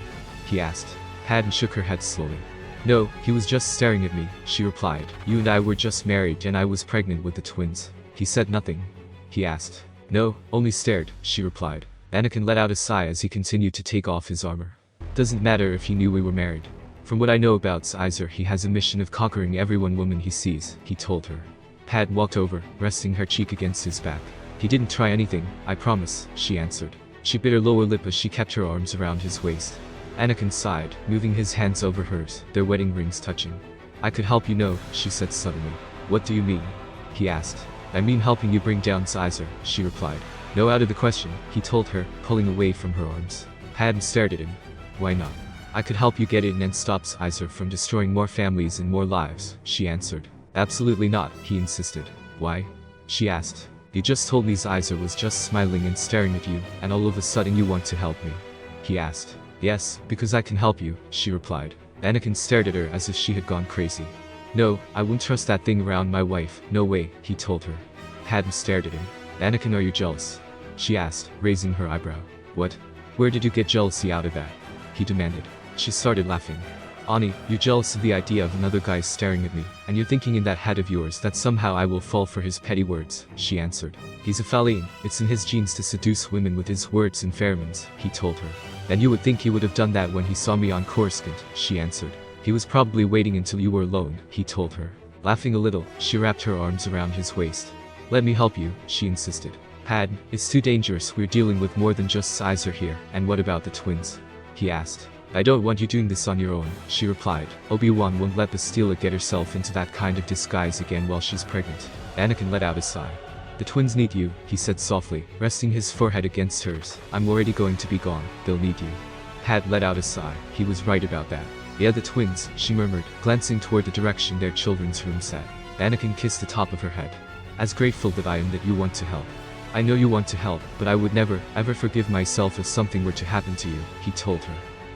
he asked. Pad shook her head slowly. "No, he was just staring at me," she replied. "You and I were just married and I was pregnant with the twins." "He said nothing?" he asked. "No, only stared," she replied. Anakin let out a sigh as he continued to take off his armor. "Doesn't matter if he knew we were married. From what I know about Iser, he has a mission of conquering every woman he sees," he told her. Pad walked over, resting her cheek against his back. "He didn't try anything, I promise," she answered. She bit her lower lip as she kept her arms around his waist. Anakin sighed, moving his hands over hers, their wedding rings touching. "I could help you know," she said suddenly. "What do you mean?" he asked. "I mean helping you bring down Iser," she replied. "No, out of the question," he told her, pulling away from her arms. Pad stared at him. "Why not?" "I could help you get in and stop Iser from destroying more families and more lives," she answered. "Absolutely not," he insisted. "Why?" she asked. "You just told me Iser was just smiling and staring at you, and all of a sudden you want to help me," he asked. "Yes, because I can help you," she replied. Anakin stared at her as if she had gone crazy. "No, I wouldn't trust that thing around my wife, no way," he told her. Padme stared at him. "Anakin, are you jealous?" she asked, raising her eyebrow. "What? Where did you get jealousy out of that?" he demanded. She started laughing. "Ani, you're jealous of the idea of another guy staring at me, and you're thinking in that head of yours that somehow I will fall for his petty words," she answered. "He's a Faline, it's in his genes to seduce women with his words and pheromones," he told her. "And you would think he would have done that when he saw me on Coruscant," she answered. "He was probably waiting until you were alone," he told her. Laughing a little, she wrapped her arms around his waist. Let me help you, she insisted. Padme, it's too dangerous, we're dealing with more than just Caesar here, and what about the twins? He asked. I don't want you doing this on your own, she replied. Obi-Wan won't let Bastila get herself into that kind of disguise again while she's pregnant. Anakin let out a sigh. The twins need you, he said softly, resting his forehead against hers. I'm already going to be gone, they'll need you. Padme let out a sigh, he was right about that. Yeah, the twins, she murmured, glancing toward the direction their children's room sat. Anakin kissed the top of her head. As grateful that I am that you want to help. I know you want to help, but I would never, ever forgive myself if something were to happen to you, he told her.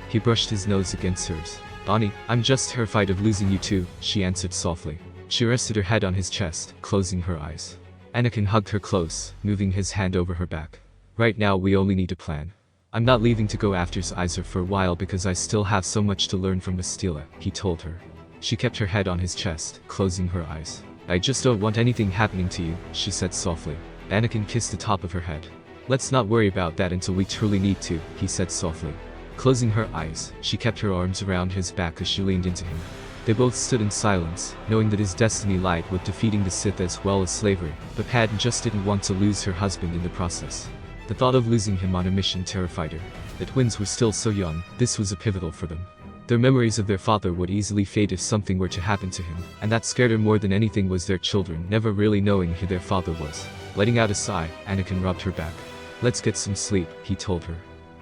He brushed his nose against hers. Bonnie, I'm just terrified of losing you too, she answered softly. She rested her head on his chest, closing her eyes. Anakin hugged her close, moving his hand over her back. Right now we only need a plan. I'm not leaving to go after Caesar for a while because I still have so much to learn from Bastila, he told her. She kept her head on his chest, closing her eyes. I just don't want anything happening to you, she said softly. Anakin kissed the top of her head. Let's not worry about that until we truly need to, he said softly. Closing her eyes, she kept her arms around his back as she leaned into him. They both stood in silence, knowing that his destiny lied with defeating the Sith as well as slavery, but Padme just didn't want to lose her husband in the process. The thought of losing him on a mission terrified her. The twins were still so young, this was a pivotal for them. Their memories of their father would easily fade if something were to happen to him, and that scared her more than anything was their children never really knowing who their father was. Letting out a sigh, Anakin rubbed her back. Let's get some sleep, he told her.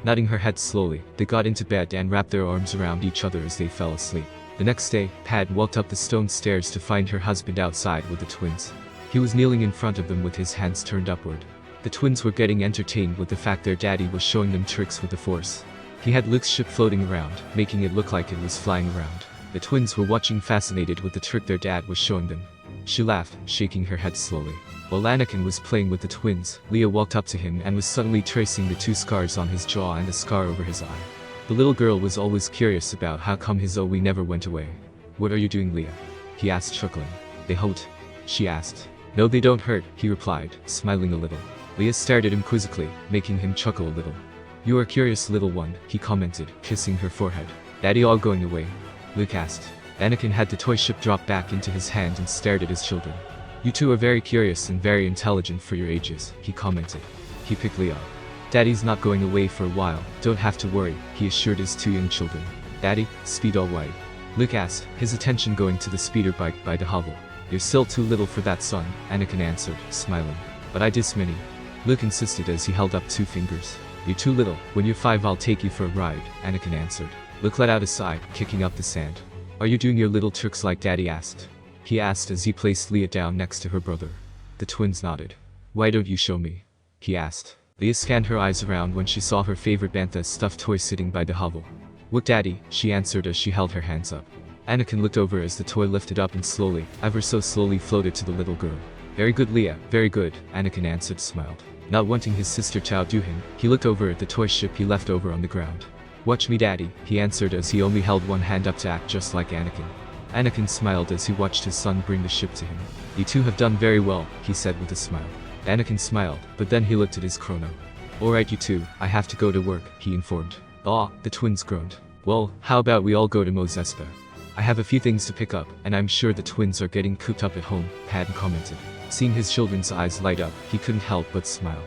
Nodding her head slowly, they got into bed and wrapped their arms around each other as they fell asleep. The next day, Padme walked up the stone stairs to find her husband outside with the twins. He was kneeling in front of them with his hands turned upward. The twins were getting entertained with the fact their daddy was showing them tricks with the Force. He had Luke's ship floating around, making it look like it was flying around. The twins were watching fascinated with the trick their dad was showing them. She laughed, shaking her head slowly. While Anakin was playing with the twins, Leia walked up to him and was suddenly tracing the two scars on his jaw and the scar over his eye. The little girl was always curious about how come his Obi never went away. What are you doing, Leia? He asked, chuckling. They hurt? She asked. No, they don't hurt, he replied, smiling a little. Leia stared at him quizzically, making him chuckle a little. You are a curious little one, he commented, kissing her forehead. Daddy all going away? Luke asked. Anakin had the toy ship drop back into his hand and stared at his children. You two are very curious and very intelligent for your ages, he commented. He picked Leia up. Daddy's not going away for a while, don't have to worry, he assured his two young children. Daddy, speed all white? Luke asked, his attention going to the speeder bike by the hovel. You're still too little for that, son, Anakin answered, smiling. But I dis many. Luke insisted as he held up two fingers. You're too little, when you're 5 I'll take you for a ride, Anakin answered. Luke let out a sigh, kicking up the sand. Are you doing your little tricks like Daddy asked? He asked as he placed Leia down next to her brother. The twins nodded. Why don't you show me? He asked. Leia scanned her eyes around when she saw her favorite Bantha stuffed toy sitting by the hovel. Look, Daddy, she answered as she held her hands up. Anakin looked over as the toy lifted up and slowly, ever so slowly floated to the little girl. Very good, Leia, very good, Anakin answered, smiled. Not wanting his sister to outdo him, he looked over at the toy ship he left over on the ground. Watch me, Daddy, he answered as he only held one hand up to act just like Anakin. Anakin smiled as he watched his son bring the ship to him. You two have done very well, he said with a smile. Anakin smiled, but then he looked at his chrono. Alright you two, I have to go to work, he informed. Ah, the twins groaned. Well, how about we all go to Mos Espa? I have a few things to pick up, and I'm sure the twins are getting cooped up at home, Padme commented. Seeing his children's eyes light up, he couldn't help but smile.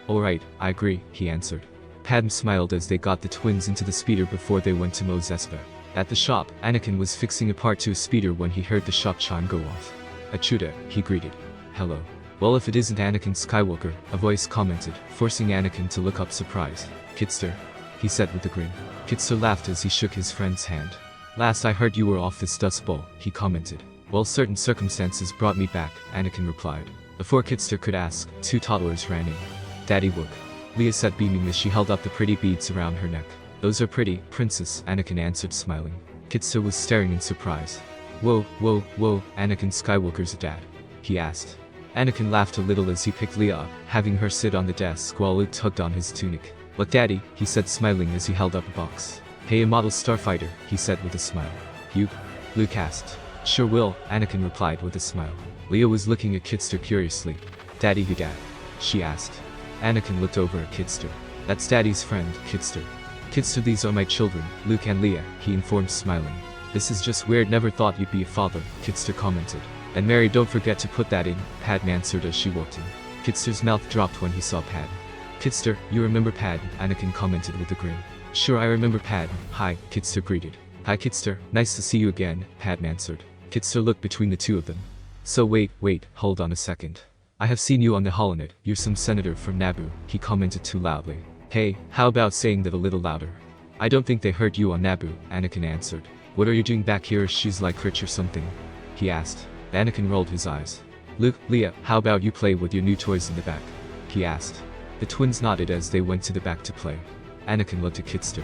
Alright, I agree, he answered. Padme smiled as they got the twins into the speeder before they went to Mos Espa. At the shop, Anakin was fixing a part to a speeder when he heard the shop chime go off. Achuda, he greeted. Hello. Well, if it isn't Anakin Skywalker, a voice commented, forcing Anakin to look up surprised. Kidster, he said with a grin. Kidster laughed as he shook his friend's hand. Last I heard you were off this dust bowl, he commented. Well, certain circumstances brought me back, Anakin replied. Before Kidster could ask, two toddlers ran in. Daddy wook. Leia said beaming as she held up the pretty beads around her neck. Those are pretty, Princess, Anakin answered smiling. Kidster was staring in surprise. Whoa, whoa, whoa, Anakin Skywalker's dad? He asked. Anakin laughed a little as he picked Leia up, having her sit on the desk while Luke tugged on his tunic. Look, Daddy, he said smiling as he held up a box. Hey, a model starfighter, he said with a smile. You? Luke asked. Sure will, Anakin replied with a smile. Leia was looking at Kidster curiously. Daddy, who dad? She asked. Anakin looked over at Kidster. That's Daddy's friend, Kidster. Kidster, these are my children, Luke and Leia, he informed smiling. This is just weird, never thought you'd be a father, Kidster commented. And Mary, don't forget to put that in, Padme answered as she walked in. Kitster's mouth dropped when he saw Padme. Kitster, you remember Padme? Anakin commented with a grin. Sure, I remember Padme. Hi, Kitster greeted. Hi Kitster, nice to see you again, Padme answered. Kitster looked between the two of them. So wait, hold on a second. I have seen you on the holonet, you're some senator from Naboo, he commented too loudly. Hey, how about saying that a little louder? I don't think they heard you on Naboo, Anakin answered. What are you doing back here? She's like rich or something? He asked. Anakin rolled his eyes. Luke, Leia, how about you play with your new toys in the back? He asked. The twins nodded as they went to the back to play. Anakin looked at Kitster.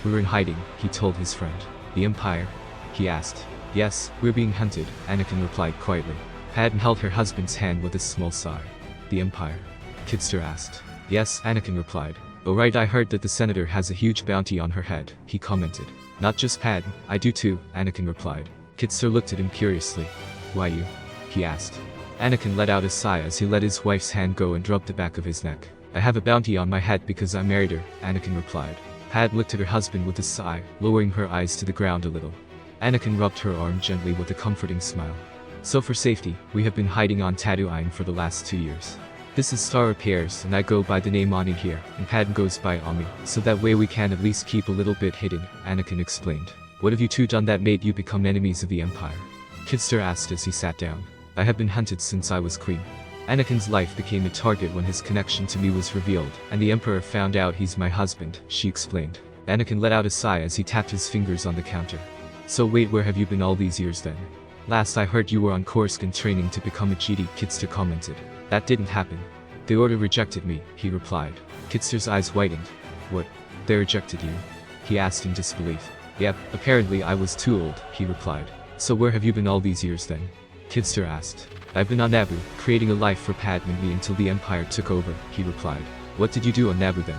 We were in hiding, he told his friend. The Empire? He asked. Yes, we're being hunted, Anakin replied quietly. Padme held her husband's hand with a small sigh. The Empire? Kitster asked. Yes, Anakin replied. Oh right, I heard that the senator has a huge bounty on her head, he commented. Not just Padme, I do too, Anakin replied. Kitster looked at him curiously. Why you? He asked. Anakin let out a sigh as he let his wife's hand go and rubbed the back of his neck. I have a bounty on my head because I married her, Anakin replied. Padme looked at her husband with a sigh, lowering her eyes to the ground a little. Anakin rubbed her arm gently with a comforting smile. So for safety, we have been hiding on Tatooine for the last 2 years. This is Star Repairs and I go by the name Ani here, and Padme goes by Ami, so that way we can at least keep a little bit hidden, Anakin explained. What have you two done that made you become enemies of the Empire? Kitster asked as he sat down. I have been hunted since I was queen. Anakin's life became a target when his connection to me was revealed, and the Emperor found out he's my husband, she explained. Anakin let out a sigh as he tapped his fingers on the counter. So wait, where have you been all these years then? Last I heard you were on Coruscant training to become a Jedi, Kitster commented. That didn't happen. The Order rejected me, he replied. Kitster's eyes widened. What? They rejected you? He asked in disbelief. Yep, apparently I was too old, he replied. So where have you been all these years then? Kitster asked. I've been on Naboo, creating a life for Padme and me until the Empire took over, he replied. What did you do on Naboo then?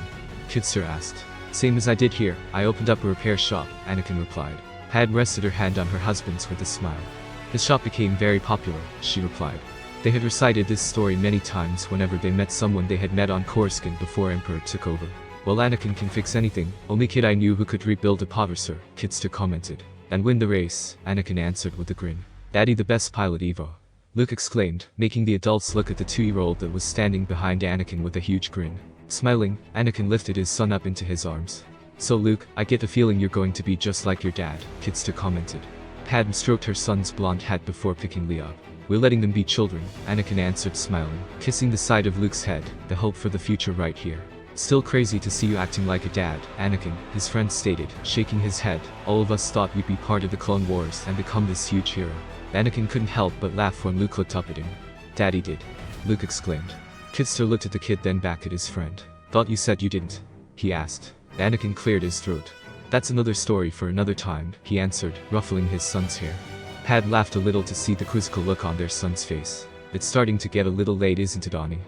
Kitster asked. Same as I did here, I opened up a repair shop, Anakin replied. Padme rested her hand on her husband's with a smile. The shop became very popular, she replied. They had recited this story many times whenever they met someone they had met on Coruscant before Emperor took over. Well, Anakin can fix anything, only kid I knew who could rebuild a Potterser, Kitster commented. And win the race, Anakin answered with a grin. Daddy the best pilot Evo. Luke exclaimed, making the adults look at the 2-year-old that was standing behind Anakin with a huge grin. Smiling, Anakin lifted his son up into his arms. So Luke, I get the feeling you're going to be just like your dad, Kitster commented. Padme stroked her son's blonde head before picking Leia up. We're letting them be children, Anakin answered smiling, kissing the side of Luke's head, the hope for the future right here. Still crazy to see you acting like a dad, Anakin, his friend stated, shaking his head. All of us thought you'd be part of the Clone Wars and become this huge hero. Anakin couldn't help but laugh when Luke looked up at him. Daddy did. Luke exclaimed. Kitster looked at the kid then back at his friend. Thought you said you didn't? He asked. Anakin cleared his throat. That's another story for another time, he answered, ruffling his son's hair. Padme laughed a little to see the quizzical look on their son's face. It's starting to get a little late, isn't it, Ani?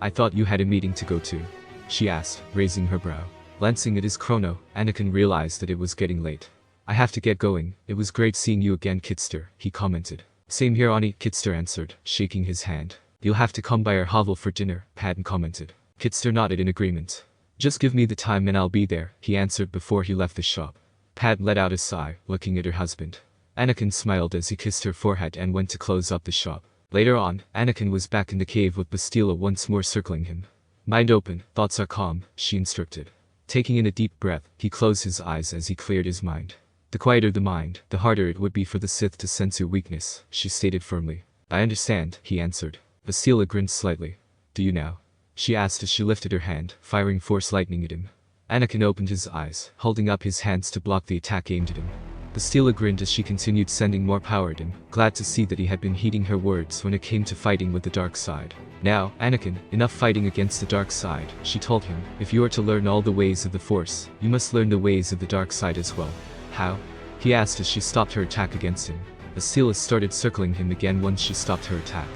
I thought you had a meeting to go to, she asked, raising her brow. Glancing at his chrono, Anakin realized that it was getting late. I have to get going. It was great seeing you again, Kitster, he commented. Same here, Ani, Kitster answered, shaking his hand. You'll have to come by our hovel for dinner, Padme commented. Kitster nodded in agreement. Just give me the time and I'll be there, he answered before he left the shop. Padme let out a sigh, looking at her husband. Anakin smiled as he kissed her forehead and went to close up the shop. Later on, Anakin was back in the cave with Bastila once more circling him. Mind open, thoughts are calm, she instructed. Taking in a deep breath, he closed his eyes as he cleared his mind. The quieter the mind, the harder it would be for the Sith to sense your weakness, she stated firmly. I understand, he answered. Bastila grinned slightly. Do you now? She asked as she lifted her hand, firing force lightning at him. Anakin opened his eyes, holding up his hands to block the attack aimed at him. Bastila grinned as she continued sending more power at him, glad to see that he had been heeding her words when it came to fighting with the dark side. Now, Anakin, enough fighting against the dark side, she told him. If you are to learn all the ways of the Force, you must learn the ways of the dark side as well. How? He asked as she stopped her attack against him. Bastila started circling him again once she stopped her attack.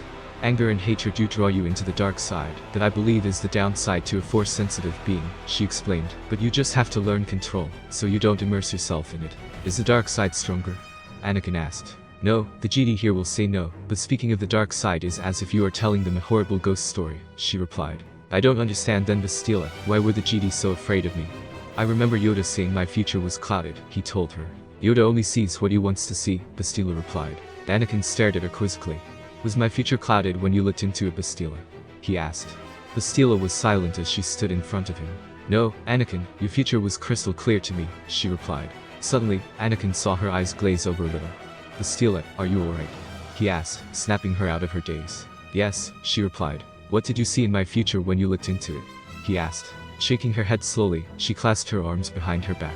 Anger and hatred do draw you into the dark side, that I believe is the downside to a Force-sensitive being, she explained, but you just have to learn control, so you don't immerse yourself in it. Is the dark side stronger? Anakin asked. No, the Jedi here will say no, but speaking of the dark side is as if you are telling them a horrible ghost story, she replied. I don't understand then, Bastila, why were the Jedi so afraid of me? I remember Yoda saying my future was clouded, he told her. Yoda only sees what he wants to see, Bastila replied. Anakin stared at her quizzically. Was my future clouded when you looked into it, Bastila? He asked. Bastila was silent as she stood in front of him. No, Anakin, your future was crystal clear to me, she replied. Suddenly, Anakin saw her eyes glaze over a little. Bastila, are you alright? He asked, snapping her out of her daze. Yes, she replied. What did you see in my future when you looked into it? He asked. Shaking her head slowly, she clasped her arms behind her back.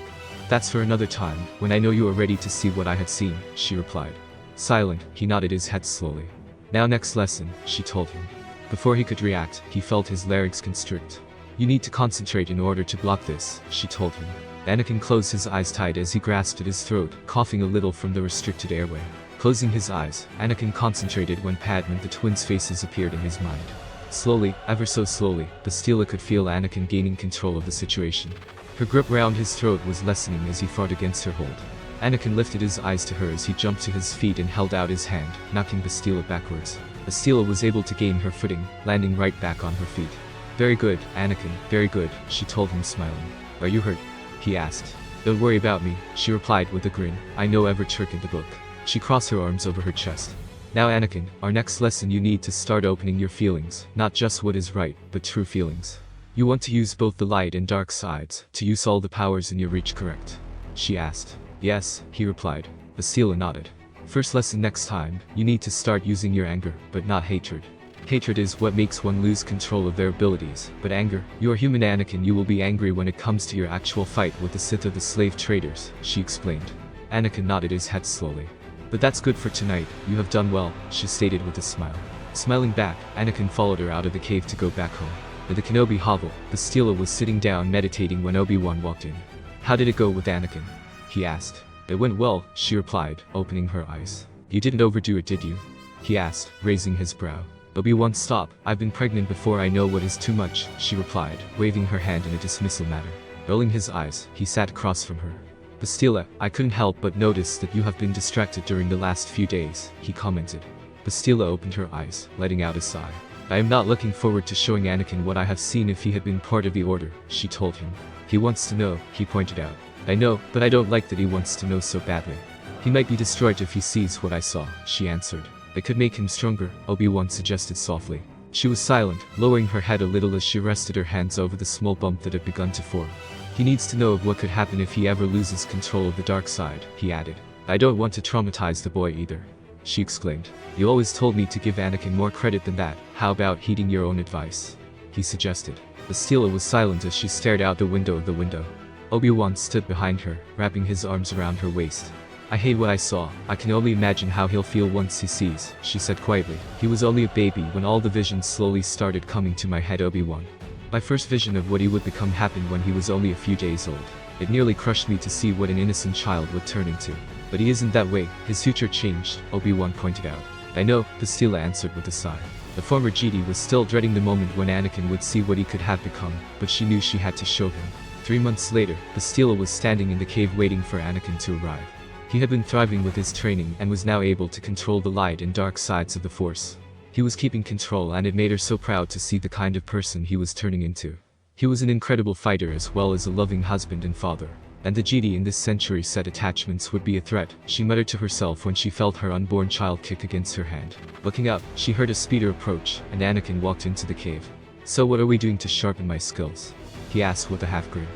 That's for another time, when I know you are ready to see what I had seen, she replied. Silent, he nodded his head slowly. Now next lesson, she told him. Before he could react, he felt his larynx constrict. You need to concentrate in order to block this, she told him. Anakin closed his eyes tight as he grasped at his throat, coughing a little from the restricted airway. Closing his eyes, Anakin concentrated when Padme and the twins' faces appeared in his mind. Slowly, ever so slowly, Bastila could feel Anakin gaining control of the situation. Her grip round his throat was lessening as he fought against her hold. Anakin lifted his eyes to her as he jumped to his feet and held out his hand, knocking Bastila backwards. Bastila was able to gain her footing, landing right back on her feet. Very good, Anakin, very good, she told him smiling. Are you hurt? He asked. Don't worry about me, she replied with a grin. I know every trick in the book. She crossed her arms over her chest. Now Anakin, our next lesson, you need to start opening your feelings, not just what is right, but true feelings. You want to use both the light and dark sides, to use all the powers in your reach, correct? She asked. Yes, he replied. Bastila nodded. First lesson next time, you need to start using your anger, but not hatred. Hatred is what makes one lose control of their abilities, but anger, you are human Anakin, you will be angry when it comes to your actual fight with the Sith or the slave traders, she explained. Anakin nodded his head slowly. But that's good for tonight, you have done well, she stated with a smile. Smiling back, Anakin followed her out of the cave to go back home. In the Kenobi hovel, Bastila was sitting down meditating when Obi-Wan walked in. How did it go with Anakin? He asked. It went well, she replied, opening her eyes. You didn't overdo it, did you? He asked, raising his brow. Obi-Wan, stop, I've been pregnant before I know what is too much, she replied, waving her hand in a dismissal manner. Rolling his eyes, he sat across from her. Bastila, I couldn't help but notice that you have been distracted during the last few days, he commented. Bastila opened her eyes, letting out a sigh. I am not looking forward to showing Anakin what I have seen if he had been part of the Order, she told him. He wants to know, he pointed out. I know, but I don't like that he wants to know so badly. He might be destroyed if he sees what I saw, she answered. It could make him stronger, Obi-Wan suggested softly. She was silent, lowering her head a little as she rested her hands over the small bump that had begun to form. He needs to know of what could happen if he ever loses control of the dark side, he added. I don't want to traumatize the boy either, she exclaimed. You always told me to give Anakin more credit than that, how about heeding your own advice? He suggested. Bastila was silent as she stared out the window of the window. Obi-Wan stood behind her, wrapping his arms around her waist. I hate what I saw, I can only imagine how he'll feel once he sees, she said quietly. He was only a baby when all the visions slowly started coming to my head, Obi-Wan. My first vision of what he would become happened when he was only a few days old. It nearly crushed me to see what an innocent child would turn into. But he isn't that way, his future changed, Obi-Wan pointed out. I know, Bastila answered with a sigh. The former Jedi was still dreading the moment when Anakin would see what he could have become, but she knew she had to show him. 3 months later, Bastila was standing in the cave waiting for Anakin to arrive. He had been thriving with his training and was now able to control the light and dark sides of the Force. He was keeping control, and it made her so proud to see the kind of person he was turning into. He was an incredible fighter as well as a loving husband and father. And the Jedi in this century said attachments would be a threat, she muttered to herself when she felt her unborn child kick against her hand. Looking up, she heard a speeder approach, and Anakin walked into the cave. So what are we doing to sharpen my skills? He asked with a half grin.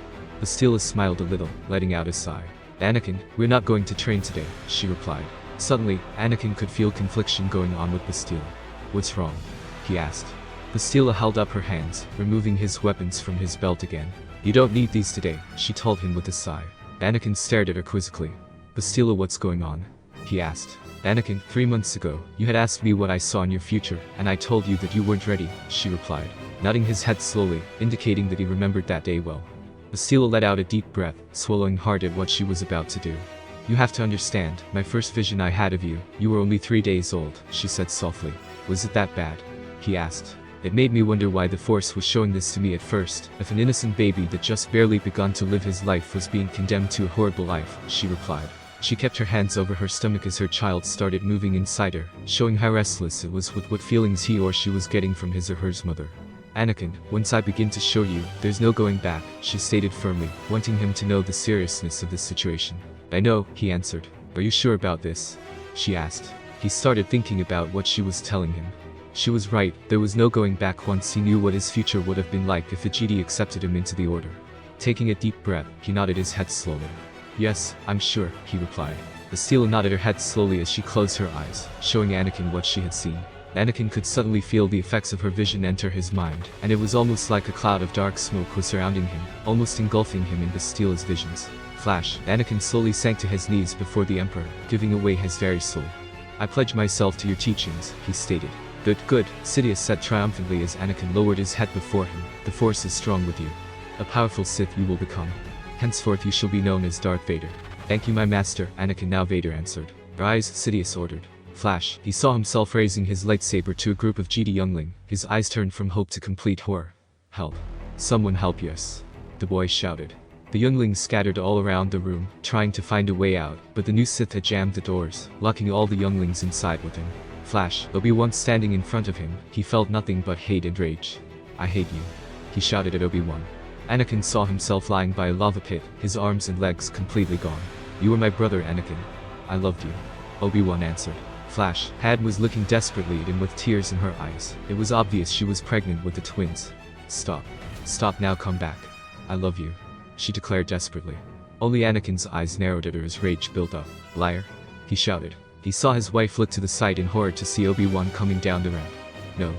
Bastila smiled a little, letting out a sigh. Anakin, we're not going to train today, she replied. Suddenly, Anakin could feel confliction going on with Bastila. What's wrong? He asked. Bastila held up her hands, removing his weapons from his belt again. You don't need these today, she told him with a sigh. Anakin stared at her quizzically. Bastila, what's going on? He asked. Anakin, 3 months ago, you had asked me what I saw in your future, and I told you that you weren't ready, she replied, nodding his head slowly, indicating that he remembered that day well. Bastila let out a deep breath, swallowing hard at what she was about to do. You have to understand, my first vision I had of you, you were only 3 days old, she said softly. Was it that bad? He asked. It made me wonder why the Force was showing this to me at first, if an innocent baby that just barely begun to live his life was being condemned to a horrible life, she replied. She kept her hands over her stomach as her child started moving inside her, showing how restless it was with what feelings he or she was getting from his or her mother. Anakin, once I begin to show you, there's no going back, she stated firmly, wanting him to know the seriousness of this situation. I know, he answered. Are you sure about this? She asked. He started thinking about what she was telling him. She was right, there was no going back once he knew what his future would have been like if the Jedi accepted him into the Order. Taking a deep breath, he nodded his head slowly. Yes, I'm sure, he replied. Bastila nodded her head slowly as she closed her eyes, showing Anakin what she had seen. Anakin could suddenly feel the effects of her vision enter his mind, and it was almost like a cloud of dark smoke was surrounding him, almost engulfing him in Bastila's visions. Flash, Anakin slowly sank to his knees before the Emperor, giving away his very soul. I pledge myself to your teachings, he stated. Good, good, Sidious said triumphantly as Anakin lowered his head before him. The Force is strong with you. A powerful Sith you will become. Henceforth you shall be known as Darth Vader. Thank you my master, Anakin now Vader answered. Rise, Sidious ordered. Flash, he saw himself raising his lightsaber to a group of Jedi youngling, his eyes turned from hope to complete horror. Help. Someone help us. The boy shouted. The younglings scattered all around the room, trying to find a way out, but the new Sith had jammed the doors, locking all the younglings inside with him. Flash, Obi-Wan standing in front of him, he felt nothing but hate and rage. I hate you. He shouted at Obi-Wan. Anakin saw himself lying by a lava pit, his arms and legs completely gone. You were my brother, Anakin. I loved you. Obi-Wan answered. Flash, Padme was looking desperately at him with tears in her eyes. It was obvious she was pregnant with the twins. Stop. Stop now, come back. I love you. She declared desperately. Only Anakin's eyes narrowed at her as rage built up. Liar. He shouted. He saw his wife look to the side in horror to see Obi-Wan coming down the ramp. No.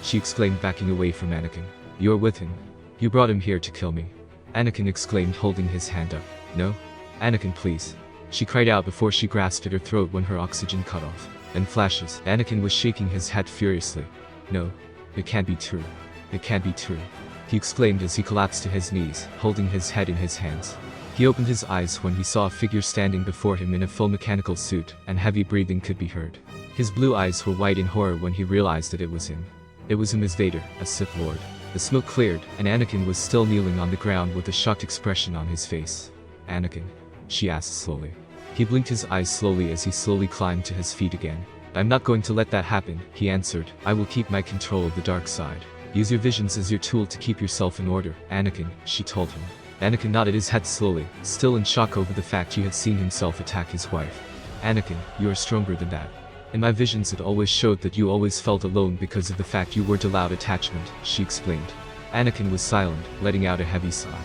She exclaimed, backing away from Anakin. You're with him. You brought him here to kill me. Anakin exclaimed, holding his hand up. No? Anakin, please. She cried out before she grasped at her throat when her oxygen cut off. In flashes, Anakin was shaking his head furiously. No. It can't be true. It can't be true. He exclaimed as he collapsed to his knees, holding his head in his hands. He opened his eyes when he saw a figure standing before him in a full mechanical suit, and heavy breathing could be heard. His blue eyes were wide in horror when he realized that it was him. It was him as Vader, a Sith Lord. The smoke cleared, and Anakin was still kneeling on the ground with a shocked expression on his face. Anakin? She asked slowly. He blinked his eyes slowly as he slowly climbed to his feet again. I'm not going to let that happen, he answered. I will keep my control of the dark side. Use your visions as your tool to keep yourself in order, Anakin, she told him. Anakin nodded his head slowly, still in shock over the fact he had seen himself attack his wife. Anakin, you are stronger than that. In my visions it always showed that you always felt alone because of the fact you weren't allowed attachment, she explained. Anakin was silent, letting out a heavy sigh.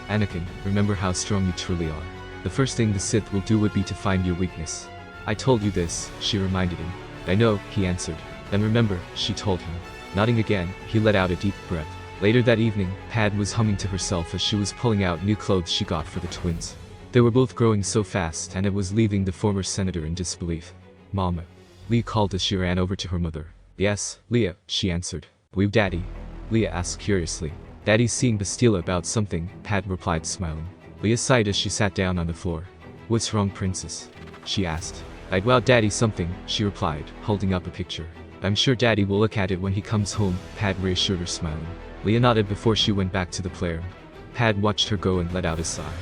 Anakin, remember how strong you truly are. The first thing the Sith will do would be to find your weakness. I told you this, she reminded him. I know, he answered. Then remember, she told him. Nodding again, he let out a deep breath. Later that evening, Padme was humming to herself as she was pulling out new clothes she got for the twins. They were both growing so fast and it was leaving the former senator in disbelief. Mama. Leia called as she ran over to her mother. Yes, Leia, she answered. We've Daddy. Leia asked curiously. Daddy's seeing Bastila about something, Padme replied smiling. Leia sighed as she sat down on the floor. What's wrong, princess? She asked. I'd wow Daddy something, she replied, holding up a picture. I'm sure Daddy will look at it when he comes home, Padme reassured her smiling. Leia nodded before she went back to the playroom. Padme watched her go and let out a sigh.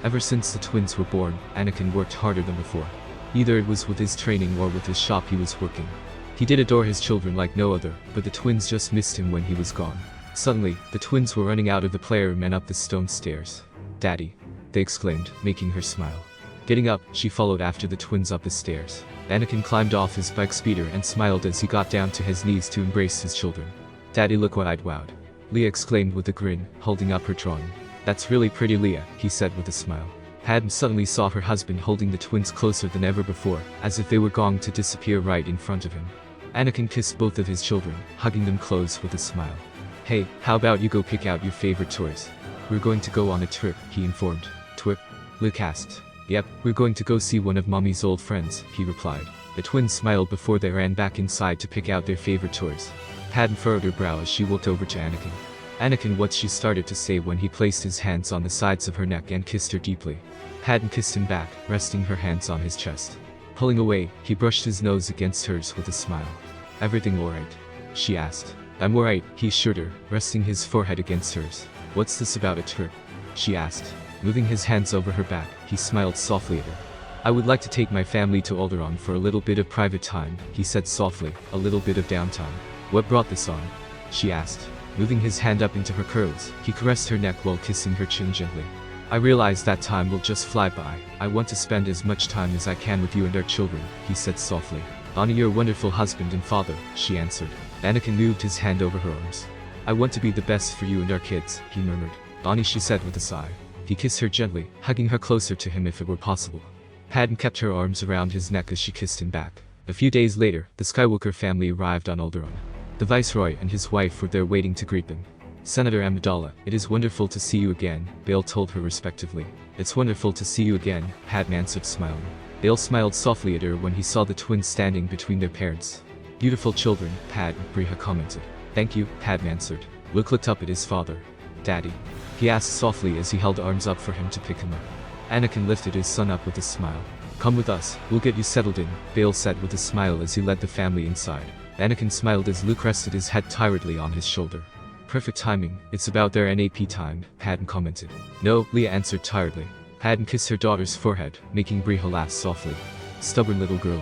Ever since the twins were born, Anakin worked harder than before. Either it was with his training or with his shop he was working. He did adore his children like no other, but the twins just missed him when he was gone. Suddenly, the twins were running out of the playroom and up the stone stairs. Daddy, they exclaimed, making her smile. Getting up, she followed after the twins up the stairs. Anakin climbed off his bike speeder and smiled as he got down to his knees to embrace his children. Daddy, look what I'd wowed. Leia exclaimed with a grin, holding up her drawing. That's really pretty, Leia, he said with a smile. Padme suddenly saw her husband holding the twins closer than ever before, as if they were going to disappear right in front of him. Anakin kissed both of his children, hugging them close with a smile. Hey, how about you go pick out your favorite toys? We're going to go on a trip, he informed. Trip? Luke asked. Yep, we're going to go see one of Mommy's old friends, he replied. The twins smiled before they ran back inside to pick out their favorite toys. Padme furrowed her brow as she walked over to Anakin. Anakin, what she started to say when he placed his hands on the sides of her neck and kissed her deeply. Padme kissed him back, resting her hands on his chest. Pulling away, he brushed his nose against hers with a smile. Everything alright? She asked. I'm alright, he assured her, resting his forehead against hers. What's this about a trip? She asked. Moving his hands over her back, he smiled softly at her. I would like to take my family to Alderaan for a little bit of private time, he said softly, a little bit of downtime. What brought this on? She asked. Moving his hand up into her curls, he caressed her neck while kissing her chin gently. I realize that time will just fly by. I want to spend as much time as I can with you and our children, he said softly. Honor your wonderful husband and father, she answered. Anakin moved his hand over her arms. I want to be the best for you and our kids, he murmured. Ani, she said with a sigh. He kissed her gently, hugging her closer to him if it were possible. Padme kept her arms around his neck as she kissed him back. A few days later, the Skywalker family arrived on Alderaan. The Viceroy and his wife were there waiting to greet them. Senator Amidala, it is wonderful to see you again, Bail told her respectively. It's wonderful to see you again, Padme answered smiling. Bail smiled softly at her when he saw the twins standing between their parents. Beautiful children, Padme, Briha commented. Thank you, Padme answered. Luke looked up at his father. Daddy? He asked softly as he held arms up for him to pick him up. Anakin lifted his son up with a smile. Come with us, we'll get you settled in, Bail said with a smile as he led the family inside. Anakin smiled as Luke rested his head tiredly on his shoulder. Perfect timing, it's about their NAP time, Padme commented. No, Leia answered tiredly. Padme kissed her daughter's forehead, making Briha laugh softly. Stubborn little girl?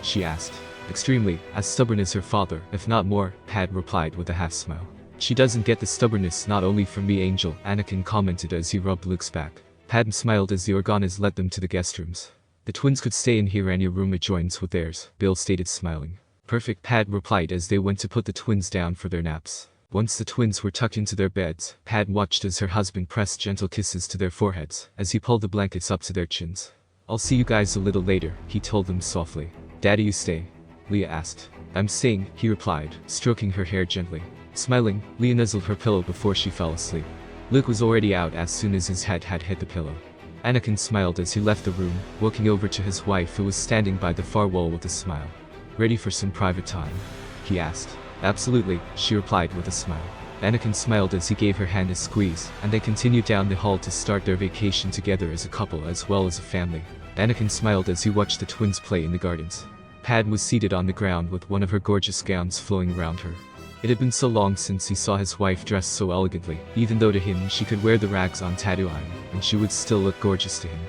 She asked. Extremely, as stubborn as her father, if not more, Padme replied with a half-smile. She doesn't get the stubbornness not only from me, Angel, Anakin commented as he rubbed Luke's back. Padme smiled as the Organas led them to the guest rooms. The twins could stay in here and your room adjoins with theirs, Bill stated smiling. Perfect, Padme replied as they went to put the twins down for their naps. Once the twins were tucked into their beds, Padme watched as her husband pressed gentle kisses to their foreheads, as he pulled the blankets up to their chins. I'll see you guys a little later, he told them softly. Daddy, you stay? Leia asked. I'm staying, he replied, stroking her hair gently. Smiling, Leia nuzzled her pillow before she fell asleep. Luke was already out as soon as his head had hit the pillow. Anakin smiled as he left the room, walking over to his wife who was standing by the far wall with a smile. Ready for some private time? He asked. Absolutely, she replied with a smile. Anakin smiled as he gave her hand a squeeze, and they continued down the hall to start their vacation together as a couple as well as a family. Anakin smiled as he watched the twins play in the gardens. Padme was seated on the ground with one of her gorgeous gowns flowing around her. It had been so long since he saw his wife dressed so elegantly, even though to him she could wear the rags on Tatooine, and she would still look gorgeous to him.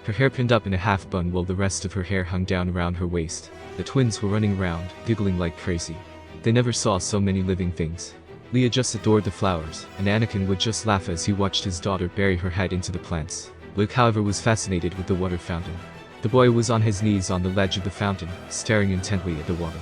Her hair pinned up in a half bun while the rest of her hair hung down around her waist. The twins were running around, giggling like crazy. They never saw so many living things. Leia just adored the flowers, and Anakin would just laugh as he watched his daughter bury her head into the plants. Luke, however, was fascinated with the water fountain. The boy was on his knees on the ledge of the fountain, staring intently at the water.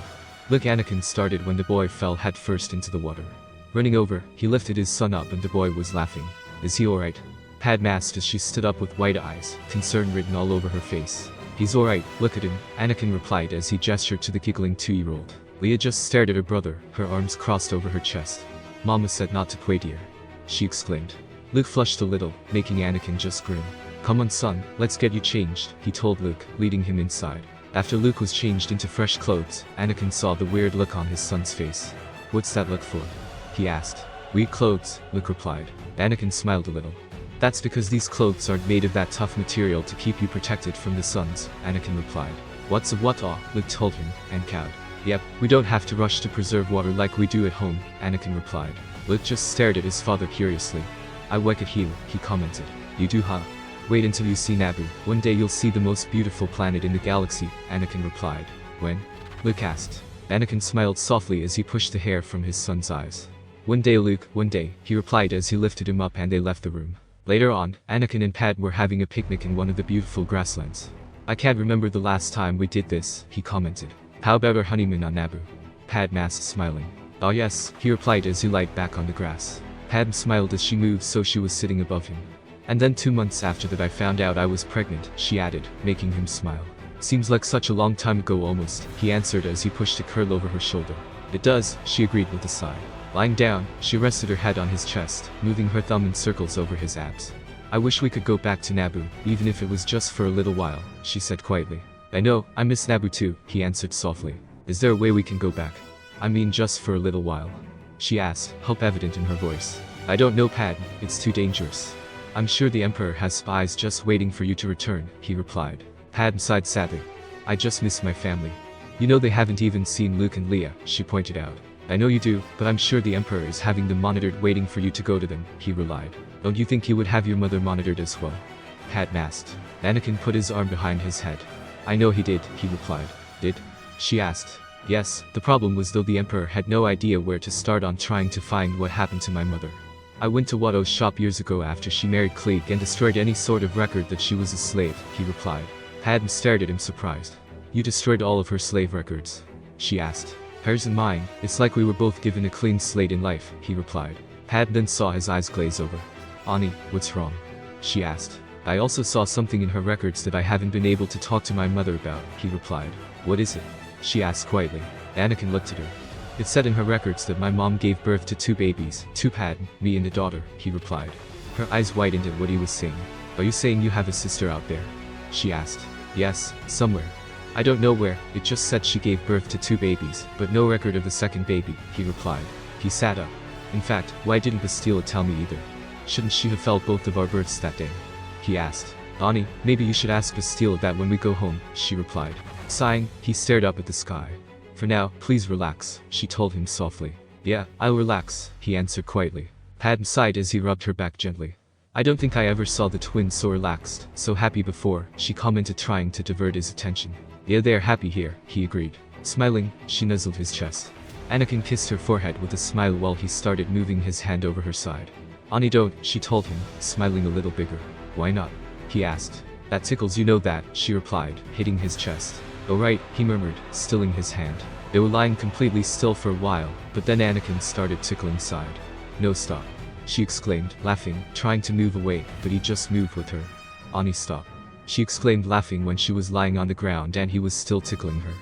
Look, Anakin started when the boy fell headfirst into the water. Running over, he lifted his son up and the boy was laughing. Is he alright? Padme asked as she stood up with wide eyes, concern written all over her face. He's alright, look at him, Anakin replied as he gestured to the giggling 2-year-old. Leia just stared at her brother, her arms crossed over her chest. Mama said not to play, dear. She exclaimed. Luke flushed a little, making Anakin just grin. Come on, son, let's get you changed, he told Luke, leading him inside. After Luke was changed into fresh clothes, Anakin saw the weird look on his son's face. What's that look for? He asked. Weird clothes, Luke replied. Anakin smiled a little. That's because these clothes aren't made of that tough material to keep you protected from the suns, Anakin replied. What's of what? Luke told him, and cowed. Yep, we don't have to rush to preserve water like we do at home, Anakin replied. Luke just stared at his father curiously. I like it here, he commented. You do, huh? Wait until you see Naboo. One day you'll see the most beautiful planet in the galaxy, Anakin replied. When? Luke asked. Anakin smiled softly as he pushed the hair from his son's eyes. One day, Luke, one day, he replied as he lifted him up and they left the room. Later on, Anakin and Padme were having a picnic in one of the beautiful grasslands. I can't remember the last time we did this, he commented. How about our honeymoon on Naboo? Padme asked, smiling. Oh yes, he replied as he lied back on the grass. Padme smiled as she moved so she was sitting above him. And then 2 months after that I found out I was pregnant, she added, making him smile. Seems like such a long time ago almost, he answered as he pushed a curl over her shoulder. It does, she agreed with a sigh. Lying down, she rested her head on his chest, moving her thumb in circles over his abs. I wish we could go back to Naboo, even if it was just for a little while, she said quietly. I know, I miss Naboo too, he answered softly. Is there a way we can go back? I mean just for a little while? She asked, hope evident in her voice. I don't know, Padme, it's too dangerous. I'm sure the Emperor has spies just waiting for you to return, he replied. Padme sighed sadly. I just miss my family. You know they haven't even seen Luke and Leia, she pointed out. I know you do, but I'm sure the Emperor is having them monitored waiting for you to go to them, he relied. Don't you think he would have your mother monitored as well? Padme asked. Anakin put his arm behind his head. I know he did, he replied. Did? She asked. Yes, the problem was though the Emperor had no idea where to start on trying to find what happened to my mother. I went to Watto's shop years ago after she married Klieg and destroyed any sort of record that she was a slave, he replied. Padme stared at him surprised. You destroyed all of her slave records. She asked. Hers and mine, it's like we were both given a clean slate in life, he replied. Padme then saw his eyes glaze over. Ani, what's wrong? She asked. I also saw something in her records that I haven't been able to talk to my mother about, he replied. What is it? She asked quietly. Anakin looked at her. It said in her records that my mom gave birth to 2 babies, 2 Padme, me and a daughter, he replied. Her eyes widened at what he was saying. Are you saying you have a sister out there? She asked. Yes, somewhere. I don't know where, it just said she gave birth to 2 babies, but no record of the second baby, he replied. He sat up. In fact, why didn't Bastila tell me either? Shouldn't she have felt both of our births that day? He asked. Ani, maybe you should ask Bastila that when we go home, she replied. Sighing, he stared up at the sky. For now, please relax, she told him softly. Yeah, I'll relax, he answered quietly. Padme sighed as he rubbed her back gently. I don't think I ever saw the twins so relaxed, so happy before, she commented, trying to divert his attention. Yeah, they're happy here, he agreed. Smiling, she nuzzled his chest. Anakin kissed her forehead with a smile while he started moving his hand over her side. Ani, don't, she told him, smiling a little bigger. Why not? He asked. That tickles, you know that, she replied, hitting his chest. Oh right, he murmured, stilling his hand. They were lying completely still for a while, but then Anakin started tickling side. No, stop, she exclaimed, laughing, trying to move away, but he just moved with her. Ani, stop, she exclaimed, laughing when she was lying on the ground and he was still tickling her.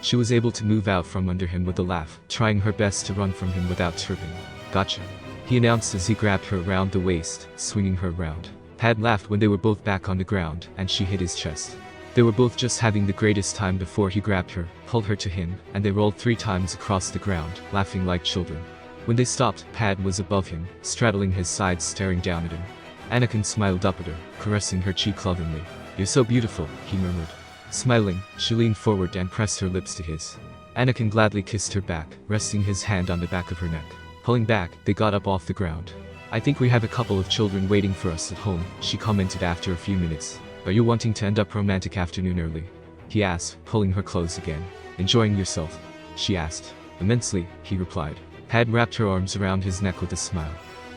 She was able to move out from under him with a laugh, trying her best to run from him without tripping. Gotcha, he announced as he grabbed her around the waist, swinging her around. Padme laughed when they were both back on the ground, and she hit his chest. They were both just having the greatest time before he grabbed her, pulled her to him, and they rolled 3 times across the ground, laughing like children. When they stopped, Padme was above him, straddling his sides, staring down at him. Anakin smiled up at her, caressing her cheek lovingly. You're so beautiful, he murmured. Smiling, she leaned forward and pressed her lips to his. Anakin gladly kissed her back, resting his hand on the back of her neck. Pulling back, they got up off the ground. I think we have a couple of children waiting for us at home, she commented after a few minutes. Are you wanting to end up romantic afternoon early? He asked, pulling her close again. Enjoying yourself? She asked. Immensely, he replied. Padme wrapped her arms around his neck with a smile.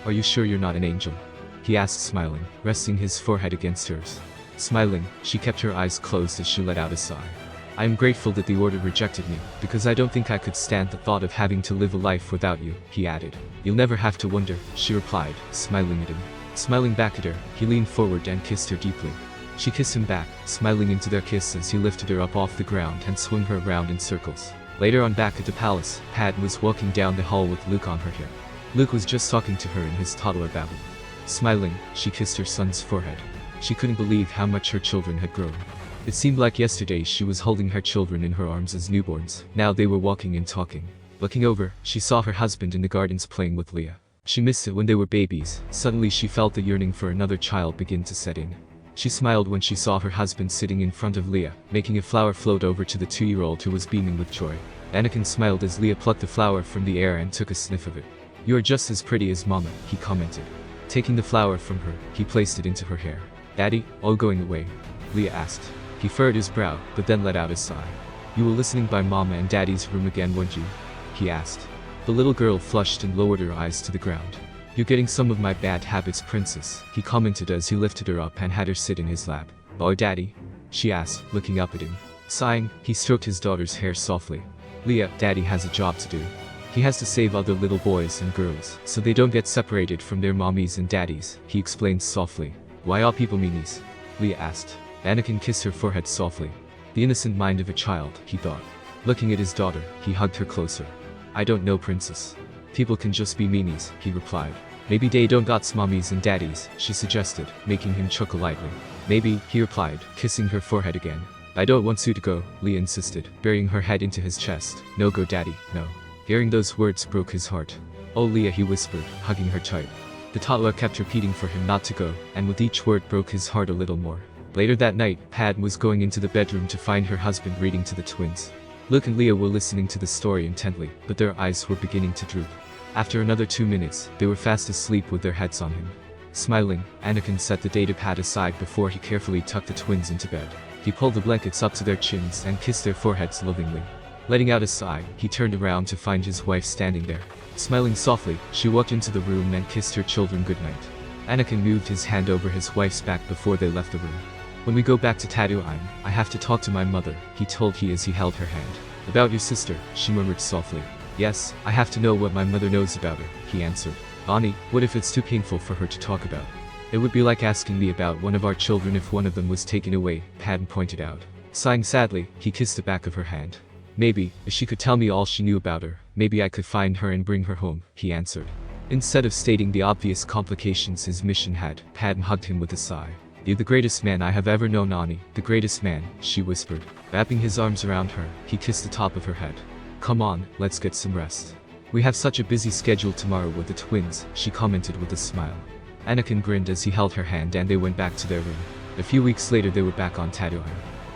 Are you sure you're not an angel? He asked, smiling, resting his forehead against hers. Smiling, she kept her eyes closed as she let out a sigh. I am grateful that the Order rejected me, because I don't think I could stand the thought of having to live a life without you, he added. You'll never have to wonder, she replied, smiling at him. Smiling back at her, he leaned forward and kissed her deeply. She kissed him back, smiling into their kiss as he lifted her up off the ground and swung her around in circles. Later on, back at the palace, Padme was walking down the hall with Luke on her hip. Luke was just talking to her in his toddler babble. Smiling, she kissed her son's forehead. She couldn't believe how much her children had grown. It seemed like yesterday she was holding her children in her arms as newborns. Now they were walking and talking. Looking over, she saw her husband in the gardens playing with Leia. She missed it when they were babies. Suddenly she felt the yearning for another child begin to set in. She smiled when she saw her husband sitting in front of Leia, making a flower float over to the 2-year-old who was beaming with joy. Anakin smiled as Leia plucked the flower from the air and took a sniff of it. You are just as pretty as Mama, he commented. Taking the flower from her, he placed it into her hair. Daddy, all going away? Leia asked. He furrowed his brow, but then let out a sigh. You were listening by Mama and Daddy's room again, weren't you? He asked. The little girl flushed and lowered her eyes to the ground. You're getting some of my bad habits, princess, he commented as he lifted her up and had her sit in his lap. Oh, Daddy? She asked, looking up at him. Sighing, he stroked his daughter's hair softly. Leia, Daddy has a job to do. He has to save other little boys and girls, so they don't get separated from their mommies and daddies, he explained softly. Why are people meanies? Leia asked. Anakin kissed her forehead softly. The innocent mind of a child, he thought. Looking at his daughter, he hugged her closer. I don't know, princess. People can just be meanies, he replied. Maybe they don't got mommies and daddies, she suggested, making him chuckle lightly. Maybe, he replied, kissing her forehead again. I don't want you to go, Leia insisted, burying her head into his chest. No go, Daddy, no. Hearing those words broke his heart. Oh, Leia, he whispered, hugging her tight. The toddler kept repeating for him not to go, and with each word broke his heart a little more. Later that night, Padme was going into the bedroom to find her husband reading to the twins. Luke and Leia were listening to the story intently, but their eyes were beginning to droop. After another 2 minutes, they were fast asleep with their heads on him. Smiling, Anakin set the datapad aside before he carefully tucked the twins into bed. He pulled the blankets up to their chins and kissed their foreheads lovingly. Letting out a sigh, he turned around to find his wife standing there. Smiling softly, she walked into the room and kissed her children goodnight. Anakin moved his hand over his wife's back before they left the room. When we go back to Tatooine, I have to talk to my mother, he told he as he held her hand. About your sister, she murmured softly. Yes, I have to know what my mother knows about her, he answered. Ani, what if it's too painful for her to talk about? It would be like asking me about one of our children if one of them was taken away, Padme pointed out. Sighing sadly, he kissed the back of her hand. Maybe, if she could tell me all she knew about her, maybe I could find her and bring her home, he answered. Instead of stating the obvious complications his mission had, Padme hugged him with a sigh. You're the greatest man I have ever known, Ani, the greatest man, she whispered. Wrapping his arms around her, he kissed the top of her head. Come on, let's get some rest. We have such a busy schedule tomorrow with the twins, she commented with a smile. Anakin grinned as he held her hand and they went back to their room. A few weeks later they were back on Tatooine.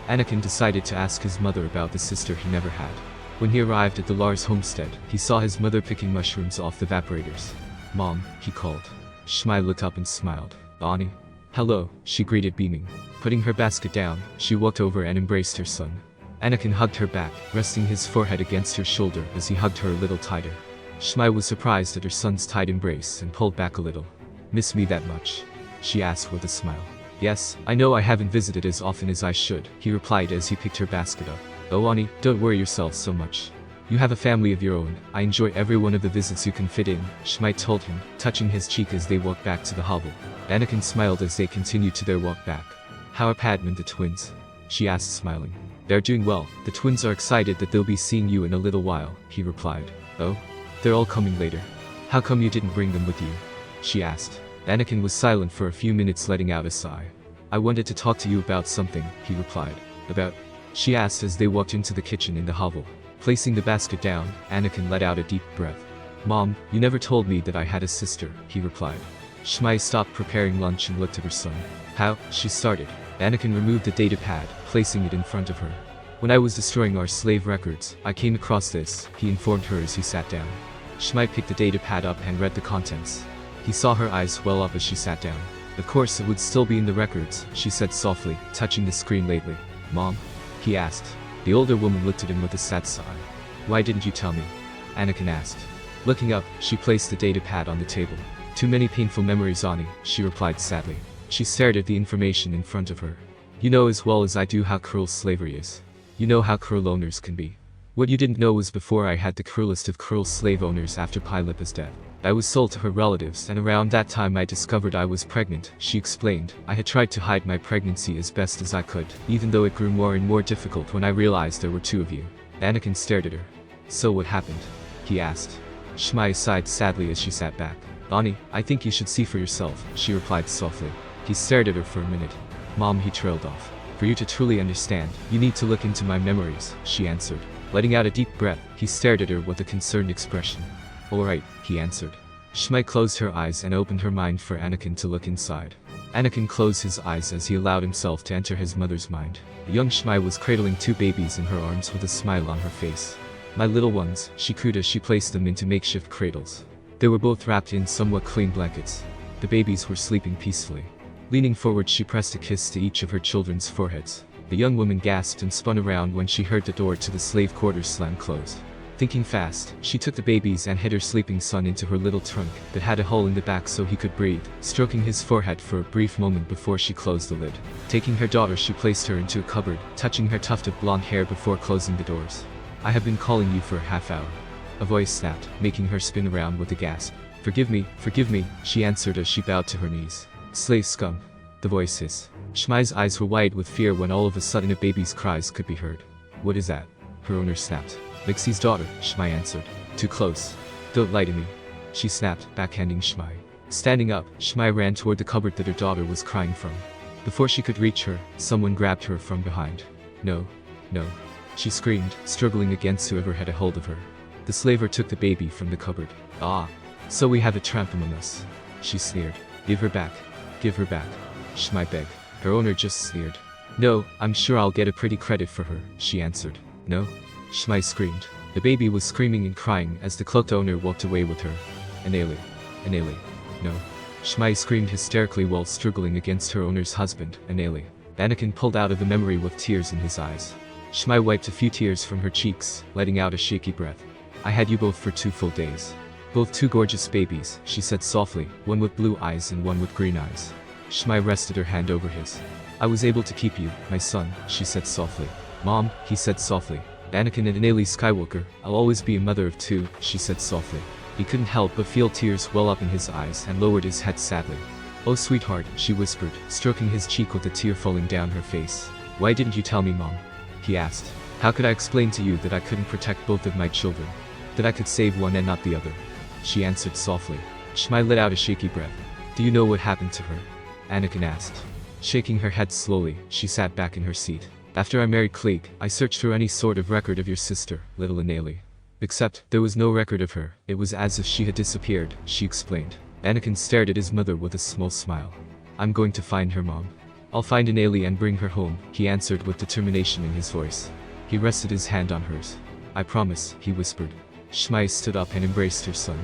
Anakin decided to ask his mother about the sister he never had. When he arrived at the Lars homestead, he saw his mother picking mushrooms off the evaporators. Mom, he called. Shmai looked up and smiled. Ani? Hello, she greeted beaming. Putting her basket down, she walked over and embraced her son. Anakin hugged her back, resting his forehead against her shoulder as he hugged her a little tighter. Shmai was surprised at her son's tight embrace and pulled back a little. Miss me that much? She asked with a smile. Yes, I know I haven't visited as often as I should, he replied as he picked her basket up. Oh Ani, don't worry yourself so much. You have a family of your own, I enjoy every one of the visits you can fit in, Shmai told him, touching his cheek as they walked back to the hovel. Anakin smiled as they continued to their walk back. How are Padme and the twins? She asked smiling. They're doing well, the twins are excited that they'll be seeing you in a little while, he replied. Oh? They're all coming later. How come you didn't bring them with you? She asked. Anakin was silent for a few minutes, letting out a sigh. I wanted to talk to you about something, he replied. About? She asked as they walked into the kitchen in the hovel. Placing the basket down, Anakin let out a deep breath. Mom, you never told me that I had a sister, he replied. Shmai stopped preparing lunch and looked at her son. How? She started. Anakin removed the data pad, placing it in front of her. When I was destroying our slave records, I came across this, he informed her as he sat down. Shmai picked the data pad up and read the contents. He saw her eyes well up as she sat down. Of course it would still be in the records, she said softly, touching the screen lately. Mom? He asked. The older woman looked at him with a sad sigh. Why didn't you tell me? Anakin asked. Looking up, she placed the data pad on the table. Too many painful memories, Ani, she replied sadly. She stared at the information in front of her. You know as well as I do how cruel slavery is. You know how cruel owners can be. What you didn't know was before I had the cruelest of cruel slave owners after Pylipa's death. I was sold to her relatives and around that time I discovered I was pregnant, she explained. I had tried to hide my pregnancy as best as I could, even though it grew more and more difficult when I realized there were two of you. Anakin stared at her. So what happened? He asked. Shmai sighed sadly as she sat back. Ani, I think you should see for yourself, she replied softly. He stared at her for a minute. Mom, he trailed off. For you to truly understand, you need to look into my memories, she answered. Letting out a deep breath, he stared at her with a concerned expression. Alright, he answered. Shmai closed her eyes and opened her mind for Anakin to look inside. Anakin closed his eyes as he allowed himself to enter his mother's mind. The young Shmai was cradling two babies in her arms with a smile on her face. My little ones, she cooed as she placed them into makeshift cradles. They were both wrapped in somewhat clean blankets. The babies were sleeping peacefully. Leaning forward, she pressed a kiss to each of her children's foreheads. The young woman gasped and spun around when she heard the door to the slave quarters slam close. Thinking fast, she took the babies and hid her sleeping son into her little trunk that had a hole in the back so he could breathe, stroking his forehead for a brief moment before she closed the lid. Taking her daughter, she placed her into a cupboard, touching her tuft of blonde hair before closing the doors. I have been calling you for a half hour. A voice snapped, making her spin around with a gasp. Forgive me, she answered as she bowed to her knees. Slave scum. The voice hissed. Shmai's eyes were wide with fear when all of a sudden a baby's cries could be heard. What is that? Her owner snapped. Lixie's daughter, Shmai answered. Too close. Don't lie to me. She snapped, backhanding Shmai. Standing up, Shmai ran toward the cupboard that her daughter was crying from. Before she could reach her, someone grabbed her from behind. No. No. She screamed, struggling against whoever had a hold of her. The slaver took the baby from the cupboard. Ah. So we have a tramp among us. She sneered. Give her back. Give her back. Shmai begged. Her owner just sneered. No, I'm sure I'll get a pretty credit for her, she answered. No? Shmai screamed. The baby was screaming and crying as the cloaked owner walked away with her. Anele. No. Shmai screamed hysterically while struggling against her owner's husband, Anele. Anakin pulled out of the memory with tears in his eyes. Shmai wiped a few tears from her cheeks, letting out a shaky breath. I had you both for 2 full days. Both 2 gorgeous babies, she said softly, one with blue eyes and one with green eyes. Shmai rested her hand over his. I was able to keep you, my son, she said softly. Mom, he said softly. Anakin and Anakin Skywalker, I'll always be a mother of two, she said softly. He couldn't help but feel tears well up in his eyes and lowered his head sadly. Oh sweetheart, she whispered, stroking his cheek with a tear falling down her face. Why didn't you tell me, Mom? He asked. How could I explain to you that I couldn't protect both of my children? That I could save one and not the other? She answered softly. Shmai let out a shaky breath. Do you know what happened to her? Anakin asked. Shaking her head slowly, she sat back in her seat. After I married Cleek, I searched through any sort of record of your sister, little Anakin. Except, there was no record of her. It was as if she had disappeared, she explained. Anakin stared at his mother with a small smile. I'm going to find her, Mom. I'll find Anakin and bring her home, he answered with determination in his voice. He rested his hand on hers. I promise, he whispered. Shmai stood up and embraced her son.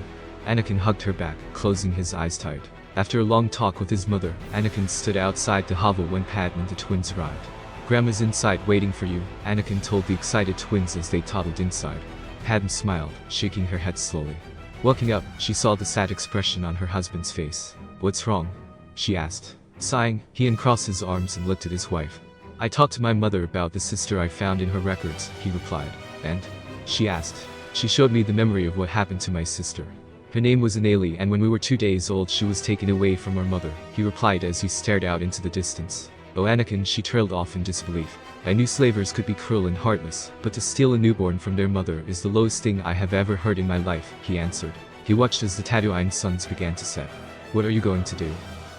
Anakin hugged her back, closing his eyes tight. After a long talk with his mother, Anakin stood outside the hovel when Padme and the twins arrived. Grandma's inside waiting for you, Anakin told the excited twins as they toddled inside. Padme smiled, shaking her head slowly. Walking up, she saw the sad expression on her husband's face. What's wrong? She asked. Sighing, he uncrossed his arms and looked at his wife. I talked to my mother about the sister I found in her records, he replied. And? She asked. She showed me the memory of what happened to my sister. Her name was Anakin, and when we were 2 days old she was taken away from our mother, he replied as he stared out into the distance. Oh Anakin, she trailed off in disbelief. I knew slavers could be cruel and heartless, but to steal a newborn from their mother is the lowest thing I have ever heard in my life, he answered. He watched as the Tatooine suns began to set. What are you going to do?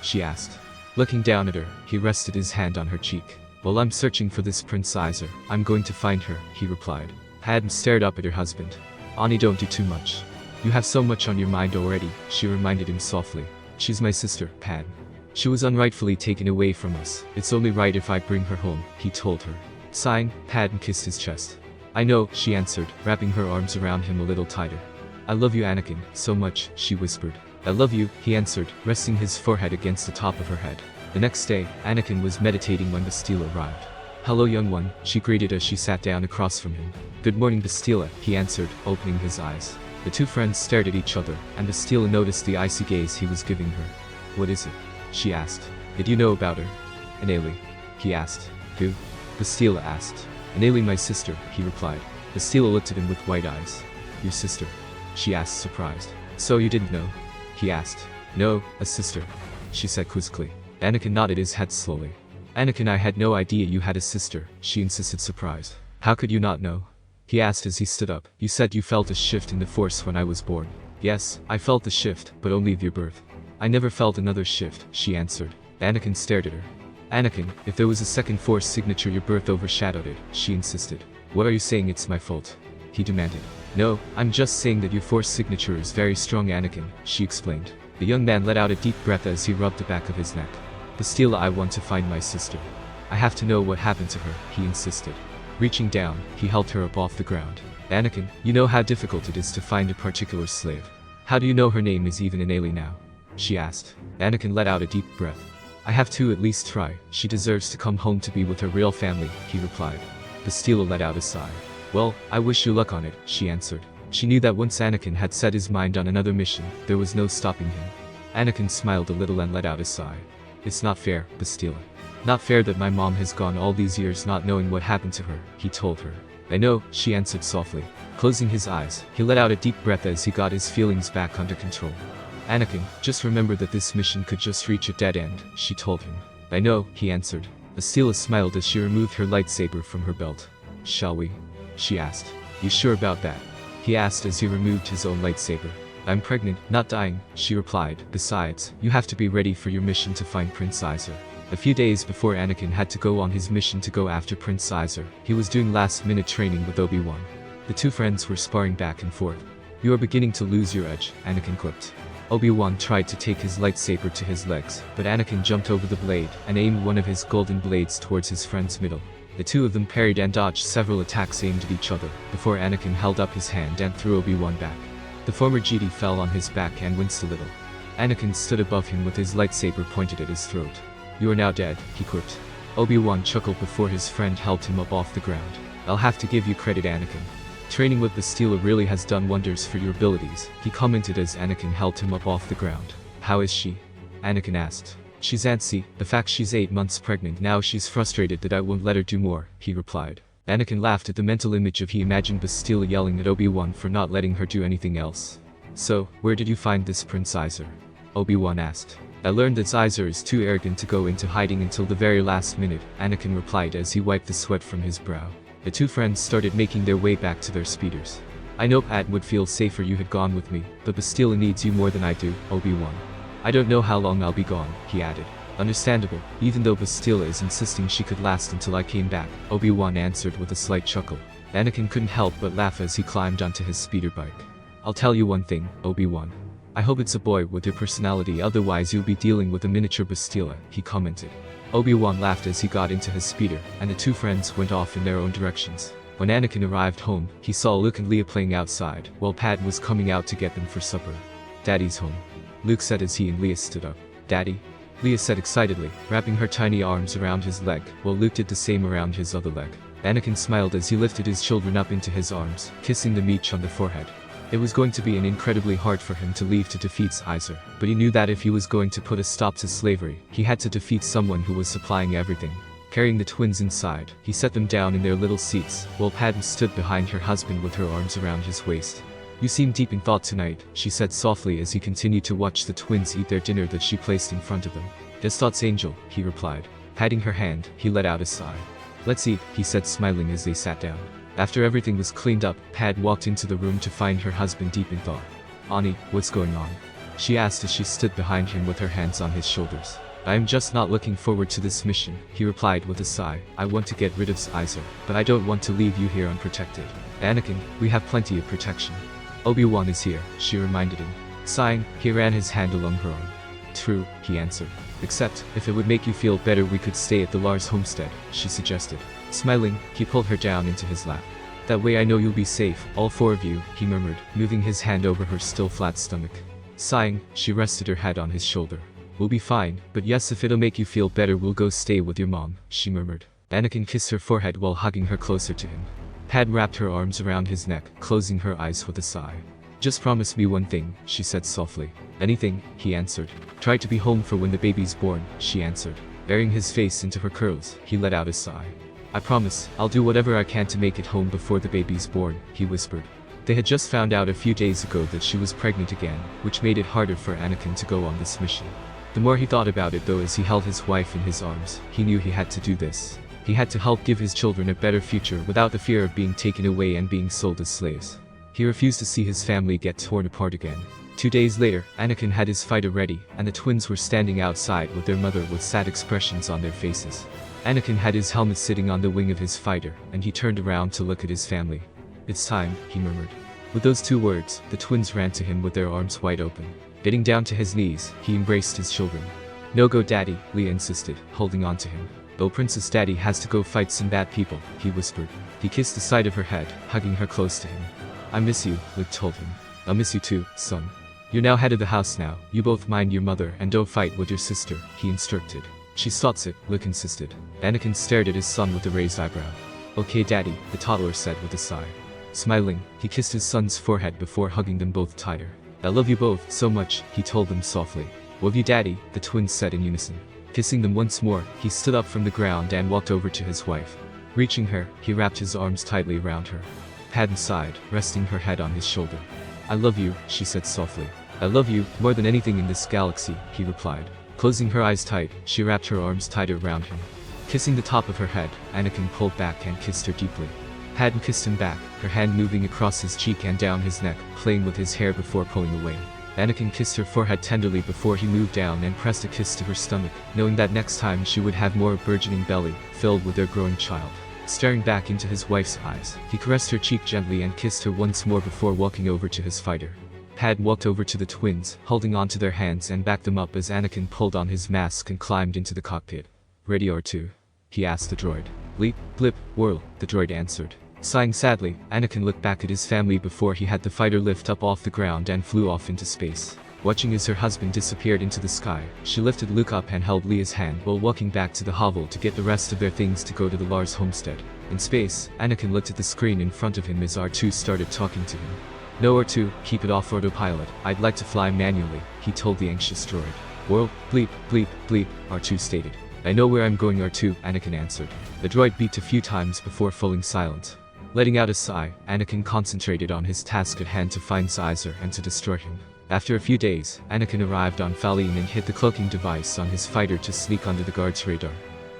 She asked. Looking down at her, he rested his hand on her cheek. While I'm searching for this Prince Iser, I'm going to find her, he replied. Padme stared up at her husband. Ani, don't do too much. You have so much on your mind already, she reminded him softly. She's my sister, Padme. She was unrightfully taken away from us. It's only right if I bring her home, he told her. Sighing, Padme kissed his chest. I know, she answered, wrapping her arms around him a little tighter. I love you, Anakin, so much, she whispered. I love you, he answered, resting his forehead against the top of her head. The next day, Anakin was meditating when Bastila arrived. Hello, young one, she greeted as she sat down across from him. Good morning, Bastila, he answered, opening his eyes. The two friends stared at each other, and Bastila noticed the icy gaze he was giving her. What is it? She asked. Did you know about her? Anakin. He asked. Who? Bastila asked. Anakin, my sister, he replied. Bastila looked at him with wide eyes. Your sister? She asked, surprised. So you didn't know? He asked. No, a sister, she said quizzically. Anakin nodded his head slowly. Anakin, I had no idea you had a sister, she insisted, surprised. How could you not know? He asked as he stood up. You said you felt a shift in the Force when I was born. Yes, I felt the shift, but only of your birth. I never felt another shift, she answered. Anakin stared at her. Anakin, if there was a second Force signature your birth overshadowed it, she insisted. What are you saying it's my fault? He demanded. No, I'm just saying that your Force signature is very strong, Anakin, she explained. The young man let out a deep breath as he rubbed the back of his neck. Bastila, I want to find my sister. I have to know what happened to her, he insisted. Reaching down, he helped her up off the ground. Anakin, you know how difficult it is to find a particular slave. How do you know her name is even Anakin now? She asked. Anakin let out a deep breath. I have to at least try. She deserves to come home to be with her real family, he replied. Bastila let out a sigh. Well, I wish you luck on it, she answered. She knew that once Anakin had set his mind on another mission, there was no stopping him. Anakin smiled a little and let out a sigh. It's not fair, Bastila. Not fair that my mom has gone all these years not knowing what happened to her, he told her. I know, she answered softly. Closing his eyes, he let out a deep breath as he got his feelings back under control. Anakin, just remember that this mission could just reach a dead end, she told him. I know, he answered. Bastila smiled as she removed her lightsaber from her belt. Shall we? She asked. You sure about that? He asked as he removed his own lightsaber. I'm pregnant, not dying, she replied. Besides, you have to be ready for your mission to find Prince Iser. A few days before Anakin had to go on his mission to go after Prince Iser, he was doing last-minute training with Obi-Wan. The two friends were sparring back and forth. You are beginning to lose your edge, Anakin quipped. Obi-Wan tried to take his lightsaber to his legs, but Anakin jumped over the blade and aimed one of his golden blades towards his friend's middle. The two of them parried and dodged several attacks aimed at each other, before Anakin held up his hand and threw Obi-Wan back. The former Jedi fell on his back and winced a little. Anakin stood above him with his lightsaber pointed at his throat. You are now dead, he quipped. Obi-Wan chuckled before his friend helped him up off the ground. I'll have to give you credit, Anakin. Training with Bastila really has done wonders for your abilities, he commented as Anakin helped him up off the ground. How is she? Anakin asked. She's antsy, the fact she's 8 months pregnant now she's frustrated that I won't let her do more, he replied. Anakin laughed at the mental image of he imagined Bastila yelling at Obi-Wan for not letting her do anything else. So, where did you find this Prince Izer? Obi-Wan asked. I learned that Izer is too arrogant to go into hiding until the very last minute, Anakin replied as he wiped the sweat from his brow. The two friends started making their way back to their speeders. I know Pat would feel safer you had gone with me, but Bastila needs you more than I do, Obi-Wan. I don't know how long I'll be gone, he added. Understandable, even though Bastila is insisting she could last until I came back, Obi-Wan answered with a slight chuckle. Anakin couldn't help but laugh as he climbed onto his speeder bike. I'll tell you one thing, Obi-Wan. I hope it's a boy with your personality, otherwise you'll be dealing with a miniature Bastila, he commented. Obi-Wan laughed as he got into his speeder, and the two friends went off in their own directions. When Anakin arrived home, he saw Luke and Leia playing outside, while Padme was coming out to get them for supper. Daddy's home, Luke said as he and Leia stood up. Daddy? Leia said excitedly, wrapping her tiny arms around his leg, while Luke did the same around his other leg. Anakin smiled as he lifted his children up into his arms, kissing them each on the forehead. It was going to be incredibly hard for him to leave to defeat Izer, but he knew that if he was going to put a stop to slavery, he had to defeat someone who was supplying everything. Carrying the twins inside, he set them down in their little seats, while Padme stood behind her husband with her arms around his waist. You seem deep in thought tonight, she said softly as he continued to watch the twins eat their dinner that she placed in front of them. Just thoughts, Angel, he replied. Patting her hand, he let out a sigh. Let's eat, he said smiling as they sat down. After everything was cleaned up, Padme walked into the room to find her husband deep in thought. Ani, what's going on? She asked as she stood behind him with her hands on his shoulders. I am just not looking forward to this mission, he replied with a sigh. I want to get rid of Izer, but I don't want to leave you here unprotected. Anakin, we have plenty of protection. Obi-Wan is here, she reminded him. Sighing, he ran his hand along her arm. True, he answered. Except, if it would make you feel better we could stay at the Lars homestead, she suggested. Smiling, he pulled her down into his lap. That way I know you'll be safe, all 4 of you, he murmured, moving his hand over her still flat stomach. Sighing, she rested her head on his shoulder. We'll be fine, but yes, if it'll make you feel better we'll go stay with your mom, she murmured. Anakin kissed her forehead while hugging her closer to him. Padme wrapped her arms around his neck, closing her eyes with a sigh. Just promise me one thing, she said softly. Anything, he answered. Try to be home for when the baby's born, she answered. Burying his face into her curls, he let out a sigh. I promise, I'll do whatever I can to make it home before the baby's born, he whispered. They had just found out a few days ago that she was pregnant again, which made it harder for Anakin to go on this mission. The more he thought about it though as he held his wife in his arms, he knew he had to do this. He had to help give his children a better future without the fear of being taken away and being sold as slaves. He refused to see his family get torn apart again. 2 days later, Anakin had his fighter ready, and the twins were standing outside with their mother with sad expressions on their faces. Anakin had his helmet sitting on the wing of his fighter, and he turned around to look at his family. It's time, he murmured. With those 2 words, the twins ran to him with their arms wide open. Getting down to his knees, he embraced his children. No go daddy, Leia insisted, holding on to him. Though Princess Daddy has to go fight some bad people, he whispered. He kissed the side of her head, hugging her close to him. I miss you, Luke told him. I'll miss you too, son. You're now head of the house now, you both mind your mother and don't fight with your sister, he instructed. She thought it, Luke insisted. Anakin stared at his son with a raised eyebrow. Okay daddy, the toddler said with a sigh. Smiling, he kissed his son's forehead before hugging them both tighter. I love you both so much, he told them softly. Love you daddy, the twins said in unison. Kissing them once more, he stood up from the ground and walked over to his wife. Reaching her, he wrapped his arms tightly around her. Padme sighed, resting her head on his shoulder. I love you, she said softly. I love you, more than anything in this galaxy, he replied. Closing her eyes tight, she wrapped her arms tighter around him. Kissing the top of her head, Anakin pulled back and kissed her deeply. Padme kissed him back, her hand moving across his cheek and down his neck, playing with his hair before pulling away. Anakin kissed her forehead tenderly before he moved down and pressed a kiss to her stomach, knowing that next time she would have more burgeoning belly, filled with their growing child. Staring back into his wife's eyes, he caressed her cheek gently and kissed her once more before walking over to his fighter. Padme walked over to the twins, holding onto their hands and backed them up as Anakin pulled on his mask and climbed into the cockpit. Ready R2? He asked the droid. Leap, blip, whirl, the droid answered. Sighing sadly, Anakin looked back at his family before he had the fighter lift up off the ground and flew off into space. Watching as her husband disappeared into the sky, she lifted Luke up and held Leia's hand while walking back to the hovel to get the rest of their things to go to the Lars homestead. In space, Anakin looked at the screen in front of him as R2 started talking to him. No R2, keep it off autopilot, I'd like to fly manually, he told the anxious droid. World, bleep, bleep, bleep, R2 stated. I know where I'm going, R2, Anakin answered. The droid beeped a few times before falling silent. Letting out a sigh, Anakin concentrated on his task at hand to find Xizor and to destroy him. After a few days, Anakin arrived on Faline and hit the cloaking device on his fighter to sneak under the guard's radar.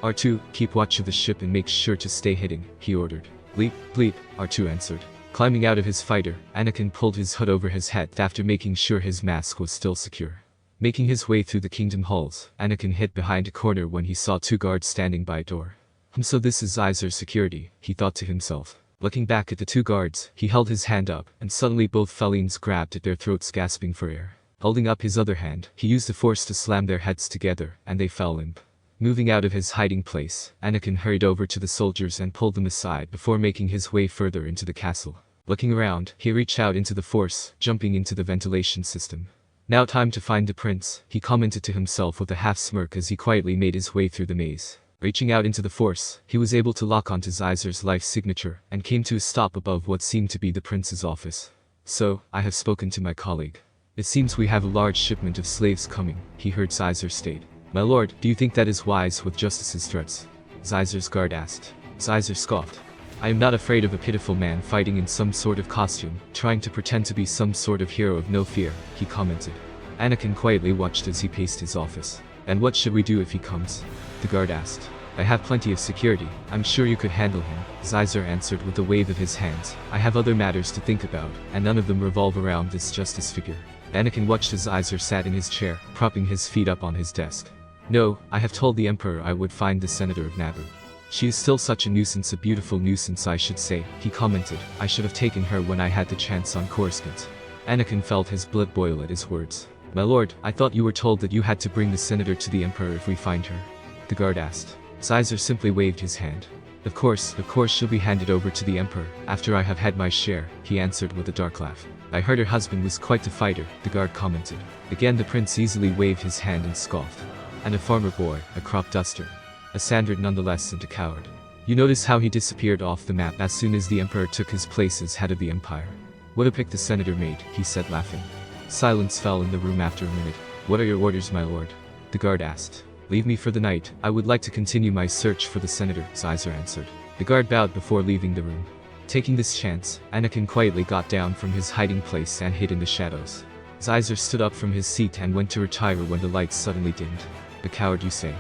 R2, keep watch of the ship and make sure to stay hidden, he ordered. Bleep, bleep, R2 answered. Climbing out of his fighter, Anakin pulled his hood over his head after making sure his mask was still secure. Making his way through the kingdom halls, Anakin hid behind a corner when he saw 2 guards standing by a door. So this is Xizor's security, he thought to himself. Looking back at the 2 guards, he held his hand up, and suddenly both felines grabbed at their throats, gasping for air. Holding up his other hand, he used the force to slam their heads together, and they fell limp. Moving out of his hiding place, Anakin hurried over to the soldiers and pulled them aside before making his way further into the castle. Looking around, he reached out into the force, jumping into the ventilation system. Now time to find the prince, he commented to himself with a half smirk as he quietly made his way through the maze. Reaching out into the force, he was able to lock onto Xizor's life signature and came to a stop above what seemed to be the prince's office. So, I have spoken to my colleague. It seems we have a large shipment of slaves coming, he heard Xizor state. My lord, do you think that is wise with Justice's threats? Xizor's guard asked. Xizor scoffed. I am not afraid of a pitiful man fighting in some sort of costume, trying to pretend to be some sort of hero of no fear, he commented. Anakin quietly watched as he paced his office. And what should we do if he comes? The guard asked. I have plenty of security, I'm sure you could handle him, Xizor answered with a wave of his hands. I have other matters to think about, and none of them revolve around this justice figure. Anakin watched as Xizor sat in his chair, propping his feet up on his desk. No, I have told the Emperor I would find the Senator of Naboo. She is still such a nuisance, a beautiful nuisance I should say, he commented. I should have taken her when I had the chance on Coruscant. Anakin felt his blood boil at his words. My lord, I thought you were told that you had to bring the Senator to the Emperor if we find her. The guard asked. Xizor simply waved his hand. Of course she'll be handed over to the Emperor, after I have had my share, he answered with a dark laugh. I heard her husband was quite the fighter, the guard commented. Again the prince easily waved his hand and scoffed. And a farmer boy, a crop duster. A Sandrid nonetheless and a coward. You notice how he disappeared off the map as soon as the Emperor took his place as head of the Empire. What a pick the Senator made, he said laughing. Silence fell in the room after a minute. What are your orders, my lord? The guard asked. Leave me for the night, I would like to continue my search for the Senator, Xizor answered. The guard bowed before leaving the room. Taking this chance, Anakin quietly got down from his hiding place and hid in the shadows. Xizor stood up from his seat and went to retire when the lights suddenly dimmed. A coward, you say?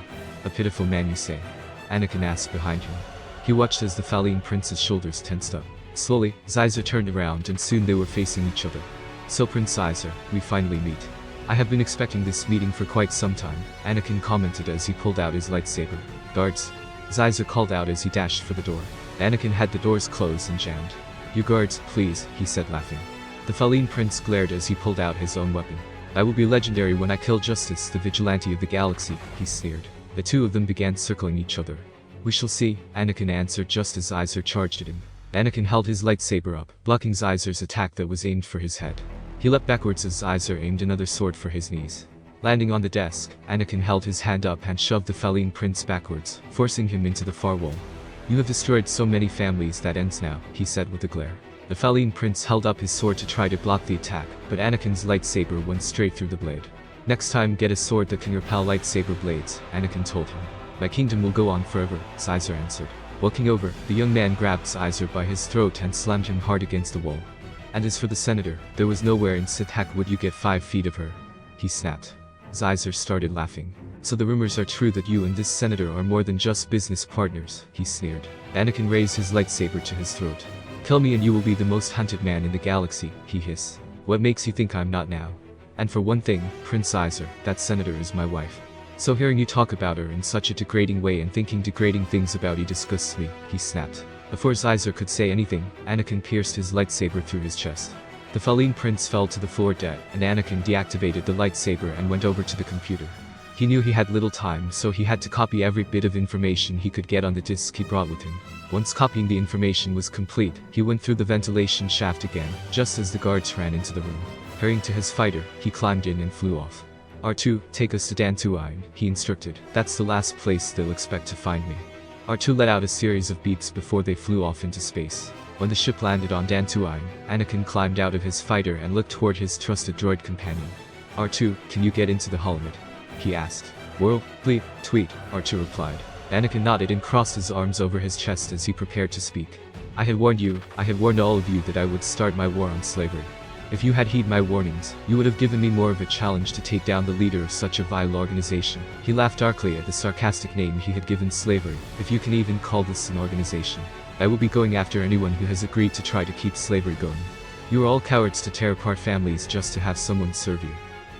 A pitiful man, you say? Anakin asked behind him. He watched as the Faline prince's shoulders tensed up. Slowly, Xizor turned around and soon they were facing each other. So Prince Xizor, we finally meet. I have been expecting this meeting for quite some time, Anakin commented as he pulled out his lightsaber. Guards! Xizor called out as he dashed for the door. Anakin had the doors closed and jammed. You guards, please, he said laughing. The Faline prince glared as he pulled out his own weapon. I will be legendary when I kill Justice, the vigilante of the galaxy, he sneered. The two of them began circling each other. We shall see, Anakin answered just as Xizor charged at him. Anakin held his lightsaber up, blocking Xizor's attack that was aimed for his head. He leapt backwards as Xizor aimed another sword for his knees. Landing on the desk, Anakin held his hand up and shoved the Faline prince backwards, forcing him into the far wall. You have destroyed so many families, that ends now, he said with a glare. The Faline prince held up his sword to try to block the attack, but Anakin's lightsaber went straight through the blade. Next time get a sword that can repel lightsaber blades, Anakin told him. My kingdom will go on forever, Xizor answered. Walking over, the young man grabbed Xizor by his throat and slammed him hard against the wall. And as for the Senator, there was nowhere in Sithak would you get 5 feet of her. He snapped. Xizor started laughing. So the rumors are true that you and this Senator are more than just business partners, he sneered. Anakin raised his lightsaber to his throat. Kill me and you will be the most hunted man in the galaxy, he hissed. What makes you think I'm not now? And for one thing, Prince Xizor, that Senator is my wife. So hearing you talk about her in such a degrading way and thinking degrading things about you disgusts me, he snapped. Before Xizor could say anything, Anakin pierced his lightsaber through his chest. The Faline prince fell to the floor dead, and Anakin deactivated the lightsaber and went over to the computer. He knew he had little time, so he had to copy every bit of information he could get on the disk he brought with him. Once copying the information was complete, he went through the ventilation shaft again, just as the guards ran into the room. Hurrying to his fighter, he climbed in and flew off. R2, take us to Dantooine, he instructed. That's the last place they'll expect to find me. R2 let out a series of beeps before they flew off into space. When the ship landed on Dantooine, Anakin climbed out of his fighter and looked toward his trusted droid companion. R2, can you get into the holomet? he asked. Whirl, bleep, tweet, R2 replied. Anakin nodded and crossed his arms over his chest as he prepared to speak. I had warned all of you that I would start my war on slavery. If you had heeded my warnings, you would have given me more of a challenge to take down the leader of such a vile organization. He laughed darkly at the sarcastic name he had given slavery, if you can even call this an organization. I will be going after anyone who has agreed to try to keep slavery going. You are all cowards to tear apart families just to have someone serve you.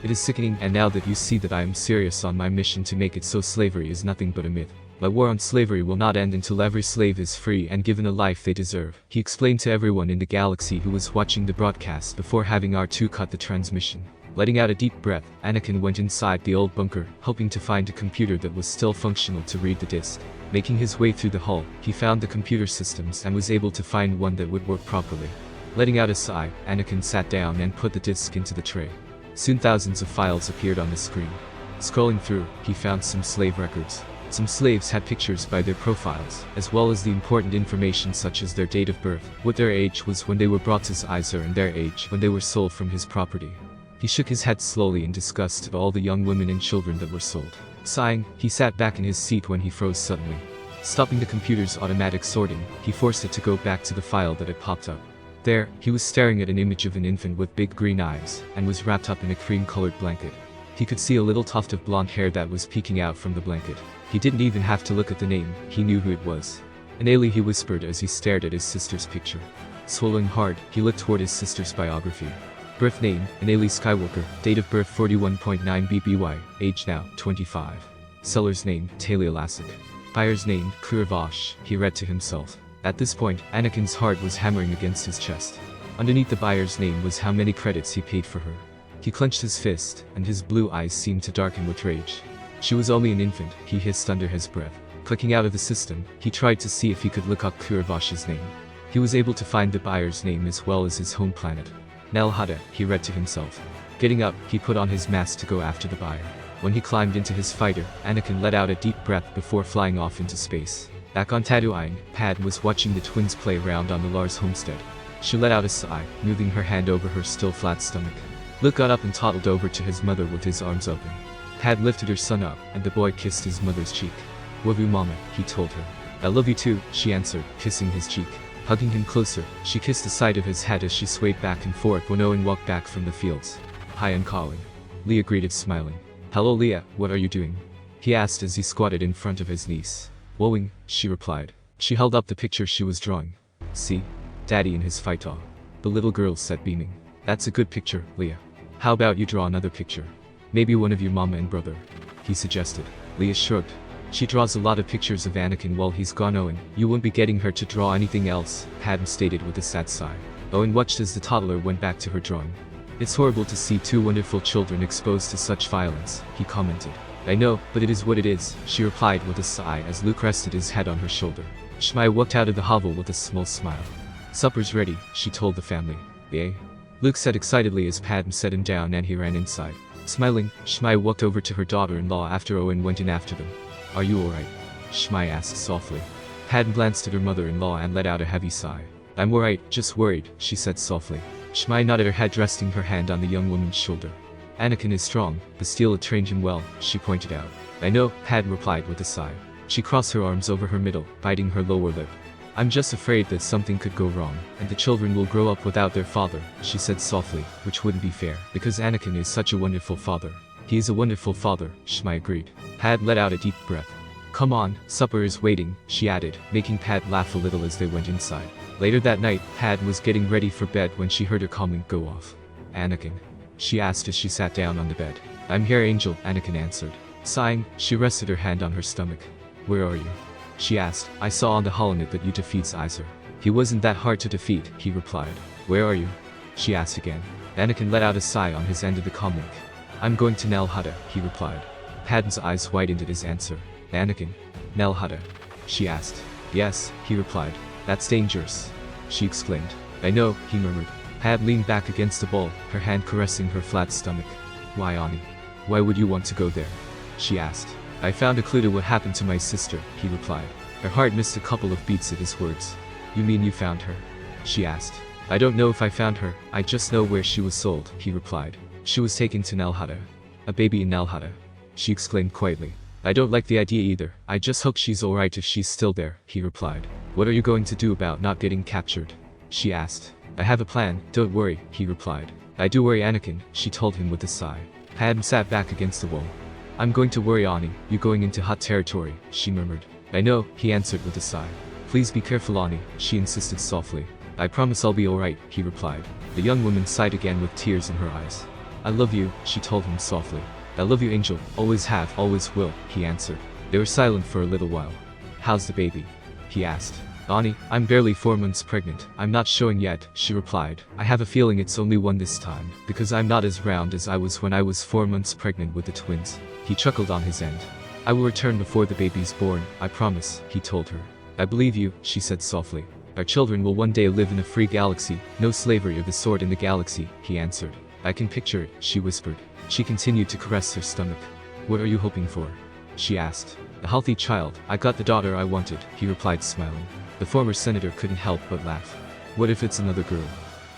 It is sickening, and now that you see that I am serious on my mission to make it so slavery is nothing but a myth. My war on slavery will not end until every slave is free and given a life they deserve, he explained to everyone in the galaxy who was watching the broadcast before having R2 cut the transmission. Letting out a deep breath, Anakin went inside the old bunker, hoping to find a computer that was still functional to read the disk. Making his way through the hull, he found the computer systems and was able to find one that would work properly. Letting out a sigh, Anakin sat down and put the disk into the tray. Soon thousands of files appeared on the screen. Scrolling through, he found some slave records. Some slaves had pictures by their profiles, as well as the important information such as their date of birth, what their age was when they were brought to Iser, and their age when they were sold from his property. He shook his head slowly in disgust at all the young women and children that were sold. Sighing, he sat back in his seat when he froze suddenly. Stopping the computer's automatic sorting, he forced it to go back to the file that had popped up. There, he was staring at an image of an infant with big green eyes, and was wrapped up in a cream-colored blanket. He could see a little tuft of blonde hair that was peeking out from the blanket. He didn't even have to look at the name, he knew who it was. Anali, he whispered as he stared at his sister's picture. Swallowing hard, he looked toward his sister's biography. Birth name, Anali Skywalker, date of birth 41.9 BBY, age now, 25. Seller's name, Talia Lassick. Buyer's name, Kuravash, he read to himself. At this point, Anakin's heart was hammering against his chest. Underneath the buyer's name was how many credits he paid for her. He clenched his fist, and his blue eyes seemed to darken with rage. She was only an infant, he hissed under his breath. Clicking out of the system, he tried to see if he could look up Kuravash's name. He was able to find the buyer's name as well as his home planet. Nal Hutta, he read to himself. Getting up, he put on his mask to go after the buyer. When he climbed into his fighter, Anakin let out a deep breath before flying off into space. Back on Tatooine, Padme was watching the twins play around on the Lars homestead. She let out a sigh, moving her hand over her still flat stomach. Luke got up and toddled over to his mother with his arms open. Padme lifted her son up, and the boy kissed his mother's cheek. Love you, Mama, he told her. I love you too, she answered, kissing his cheek. Hugging him closer, she kissed the side of his head as she swayed back and forth when Owen walked back from the fields. Hi, I'm calling. Leia greeted, smiling. Hello, Leia, what are you doing? He asked as he squatted in front of his niece. Wowing, she replied. She held up the picture she was drawing. See? Daddy in his phaeton. The little girl said, beaming. That's a good picture, Leia. How about you draw another picture? Maybe one of your mama and brother, he suggested. Leia shrugged. She draws a lot of pictures of Anakin while he's gone. Owen, you won't be getting her to draw anything else, Padme stated with a sad sigh. Owen watched as the toddler went back to her drawing. It's horrible to see two wonderful children exposed to such violence, he commented. I know, but it is what it is, she replied with a sigh as Luke rested his head on her shoulder. Shmai walked out of the hovel with a small smile. Supper's ready, she told the family. Eh? Luke said excitedly as Padme set him down and he ran inside. Smiling, Shmai walked over to her daughter-in-law after Owen went in after them. Are you alright? Shmai asked softly. Padme glanced at her mother-in-law and let out a heavy sigh. I'm alright, just worried, she said softly. Shmai nodded her head, resting her hand on the young woman's shoulder. Anakin is strong, Bastila trained him well, she pointed out. I know, Padme replied with a sigh. She crossed her arms over her middle, biting her lower lip. I'm just afraid that something could go wrong, and the children will grow up without their father, she said softly, which wouldn't be fair, because Anakin is such a wonderful father. He is a wonderful father, Shmai agreed. Padme let out a deep breath. Come on, supper is waiting, she added, making Padme laugh a little as they went inside. Later that night, Padme was getting ready for bed when she heard her calling go off. Anakin? She asked as she sat down on the bed. I'm here, Angel, Anakin answered. Sighing, she rested her hand on her stomach. Where are you? She asked. I saw on the holonet that you defeats Iser. He wasn't that hard to defeat, he replied. Where are you? She asked again. Anakin let out a sigh on his end of the comlink. I'm going to Nal Hutta, he replied. Padme's eyes widened at his answer. Anakin? Nal Hutta? She asked. Yes, he replied. That's dangerous, she exclaimed. I know, he murmured. Padme leaned back against the wall, her hand caressing her flat stomach. Why, Ani? Why would you want to go there? She asked. I found a clue to what happened to my sister, he replied. Her heart missed a couple of beats at his words. You mean you found her? She asked. I don't know if I found her, I just know where she was sold, he replied. She was taken to Nal Hutta. A baby in Nal Hutta. she exclaimed quietly. I don't like the idea either. I just hope she's alright if she's still there, he replied. What are you going to do about not getting captured? She asked. I have a plan, don't worry, he replied. I do worry Anakin, she told him with a sigh. Padme sat back against the wall. I'm going to worry Ani, you're going into hot territory, she murmured. I know, he answered with a sigh. Please be careful Ani, she insisted softly. I promise I'll be alright, he replied. The young woman sighed again with tears in her eyes. I love you, she told him softly. I love you Angel, always have, always will, he answered. They were silent for a little while. How's the baby? He asked. Ani, I'm barely 4 months pregnant. I'm not showing yet, she replied. I have a feeling it's only 1 this time, because I'm not as round as I was when I was 4 months pregnant with the twins. He chuckled on his end. I will return before the baby's born, I promise, he told her. I believe you, she said softly. Our children will one day live in a free galaxy, no slavery of the sort in the galaxy, he answered. I can picture it, she whispered. She continued to caress her stomach. What are you hoping for? She asked. A healthy child. I got the daughter I wanted, he replied smiling. The former senator couldn't help but laugh. What if it's another girl?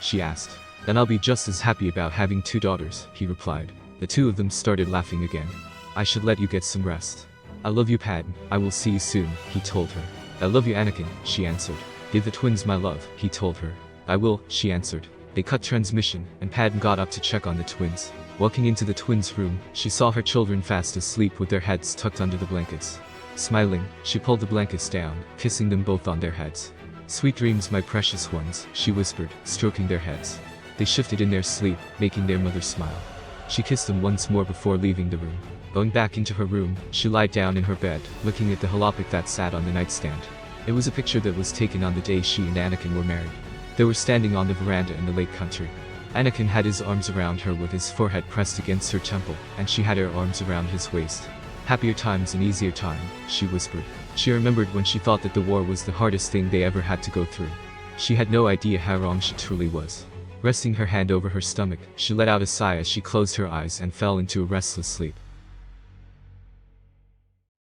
She asked. Then I'll be just as happy about having 2 daughters, he replied. The two of them started laughing again. I should let you get some rest. I love you Padme, I will see you soon, he told her. I love you Anakin, she answered. Give the twins my love, he told her. I will, she answered. They cut transmission, and Padme got up to check on the twins. Walking into the twins' room, she saw her children fast asleep with their heads tucked under the blankets. Smiling, she pulled the blankets down, kissing them both on their heads. Sweet dreams my precious ones, she whispered, stroking their heads. They shifted in their sleep, making their mother smile. She kissed them once more before leaving the room. Going back into her room, she lied down in her bed, looking at the jalopnik that sat on the nightstand. It was a picture that was taken on the day she and Anakin were married. They were standing on the veranda in the lake country. Anakin had his arms around her with his forehead pressed against her temple, and she had her arms around his waist. Happier times and easier time, she whispered. She remembered when she thought that the war was the hardest thing they ever had to go through. She had no idea how wrong she truly was. Resting her hand over her stomach, she let out a sigh as she closed her eyes and fell into a restless sleep.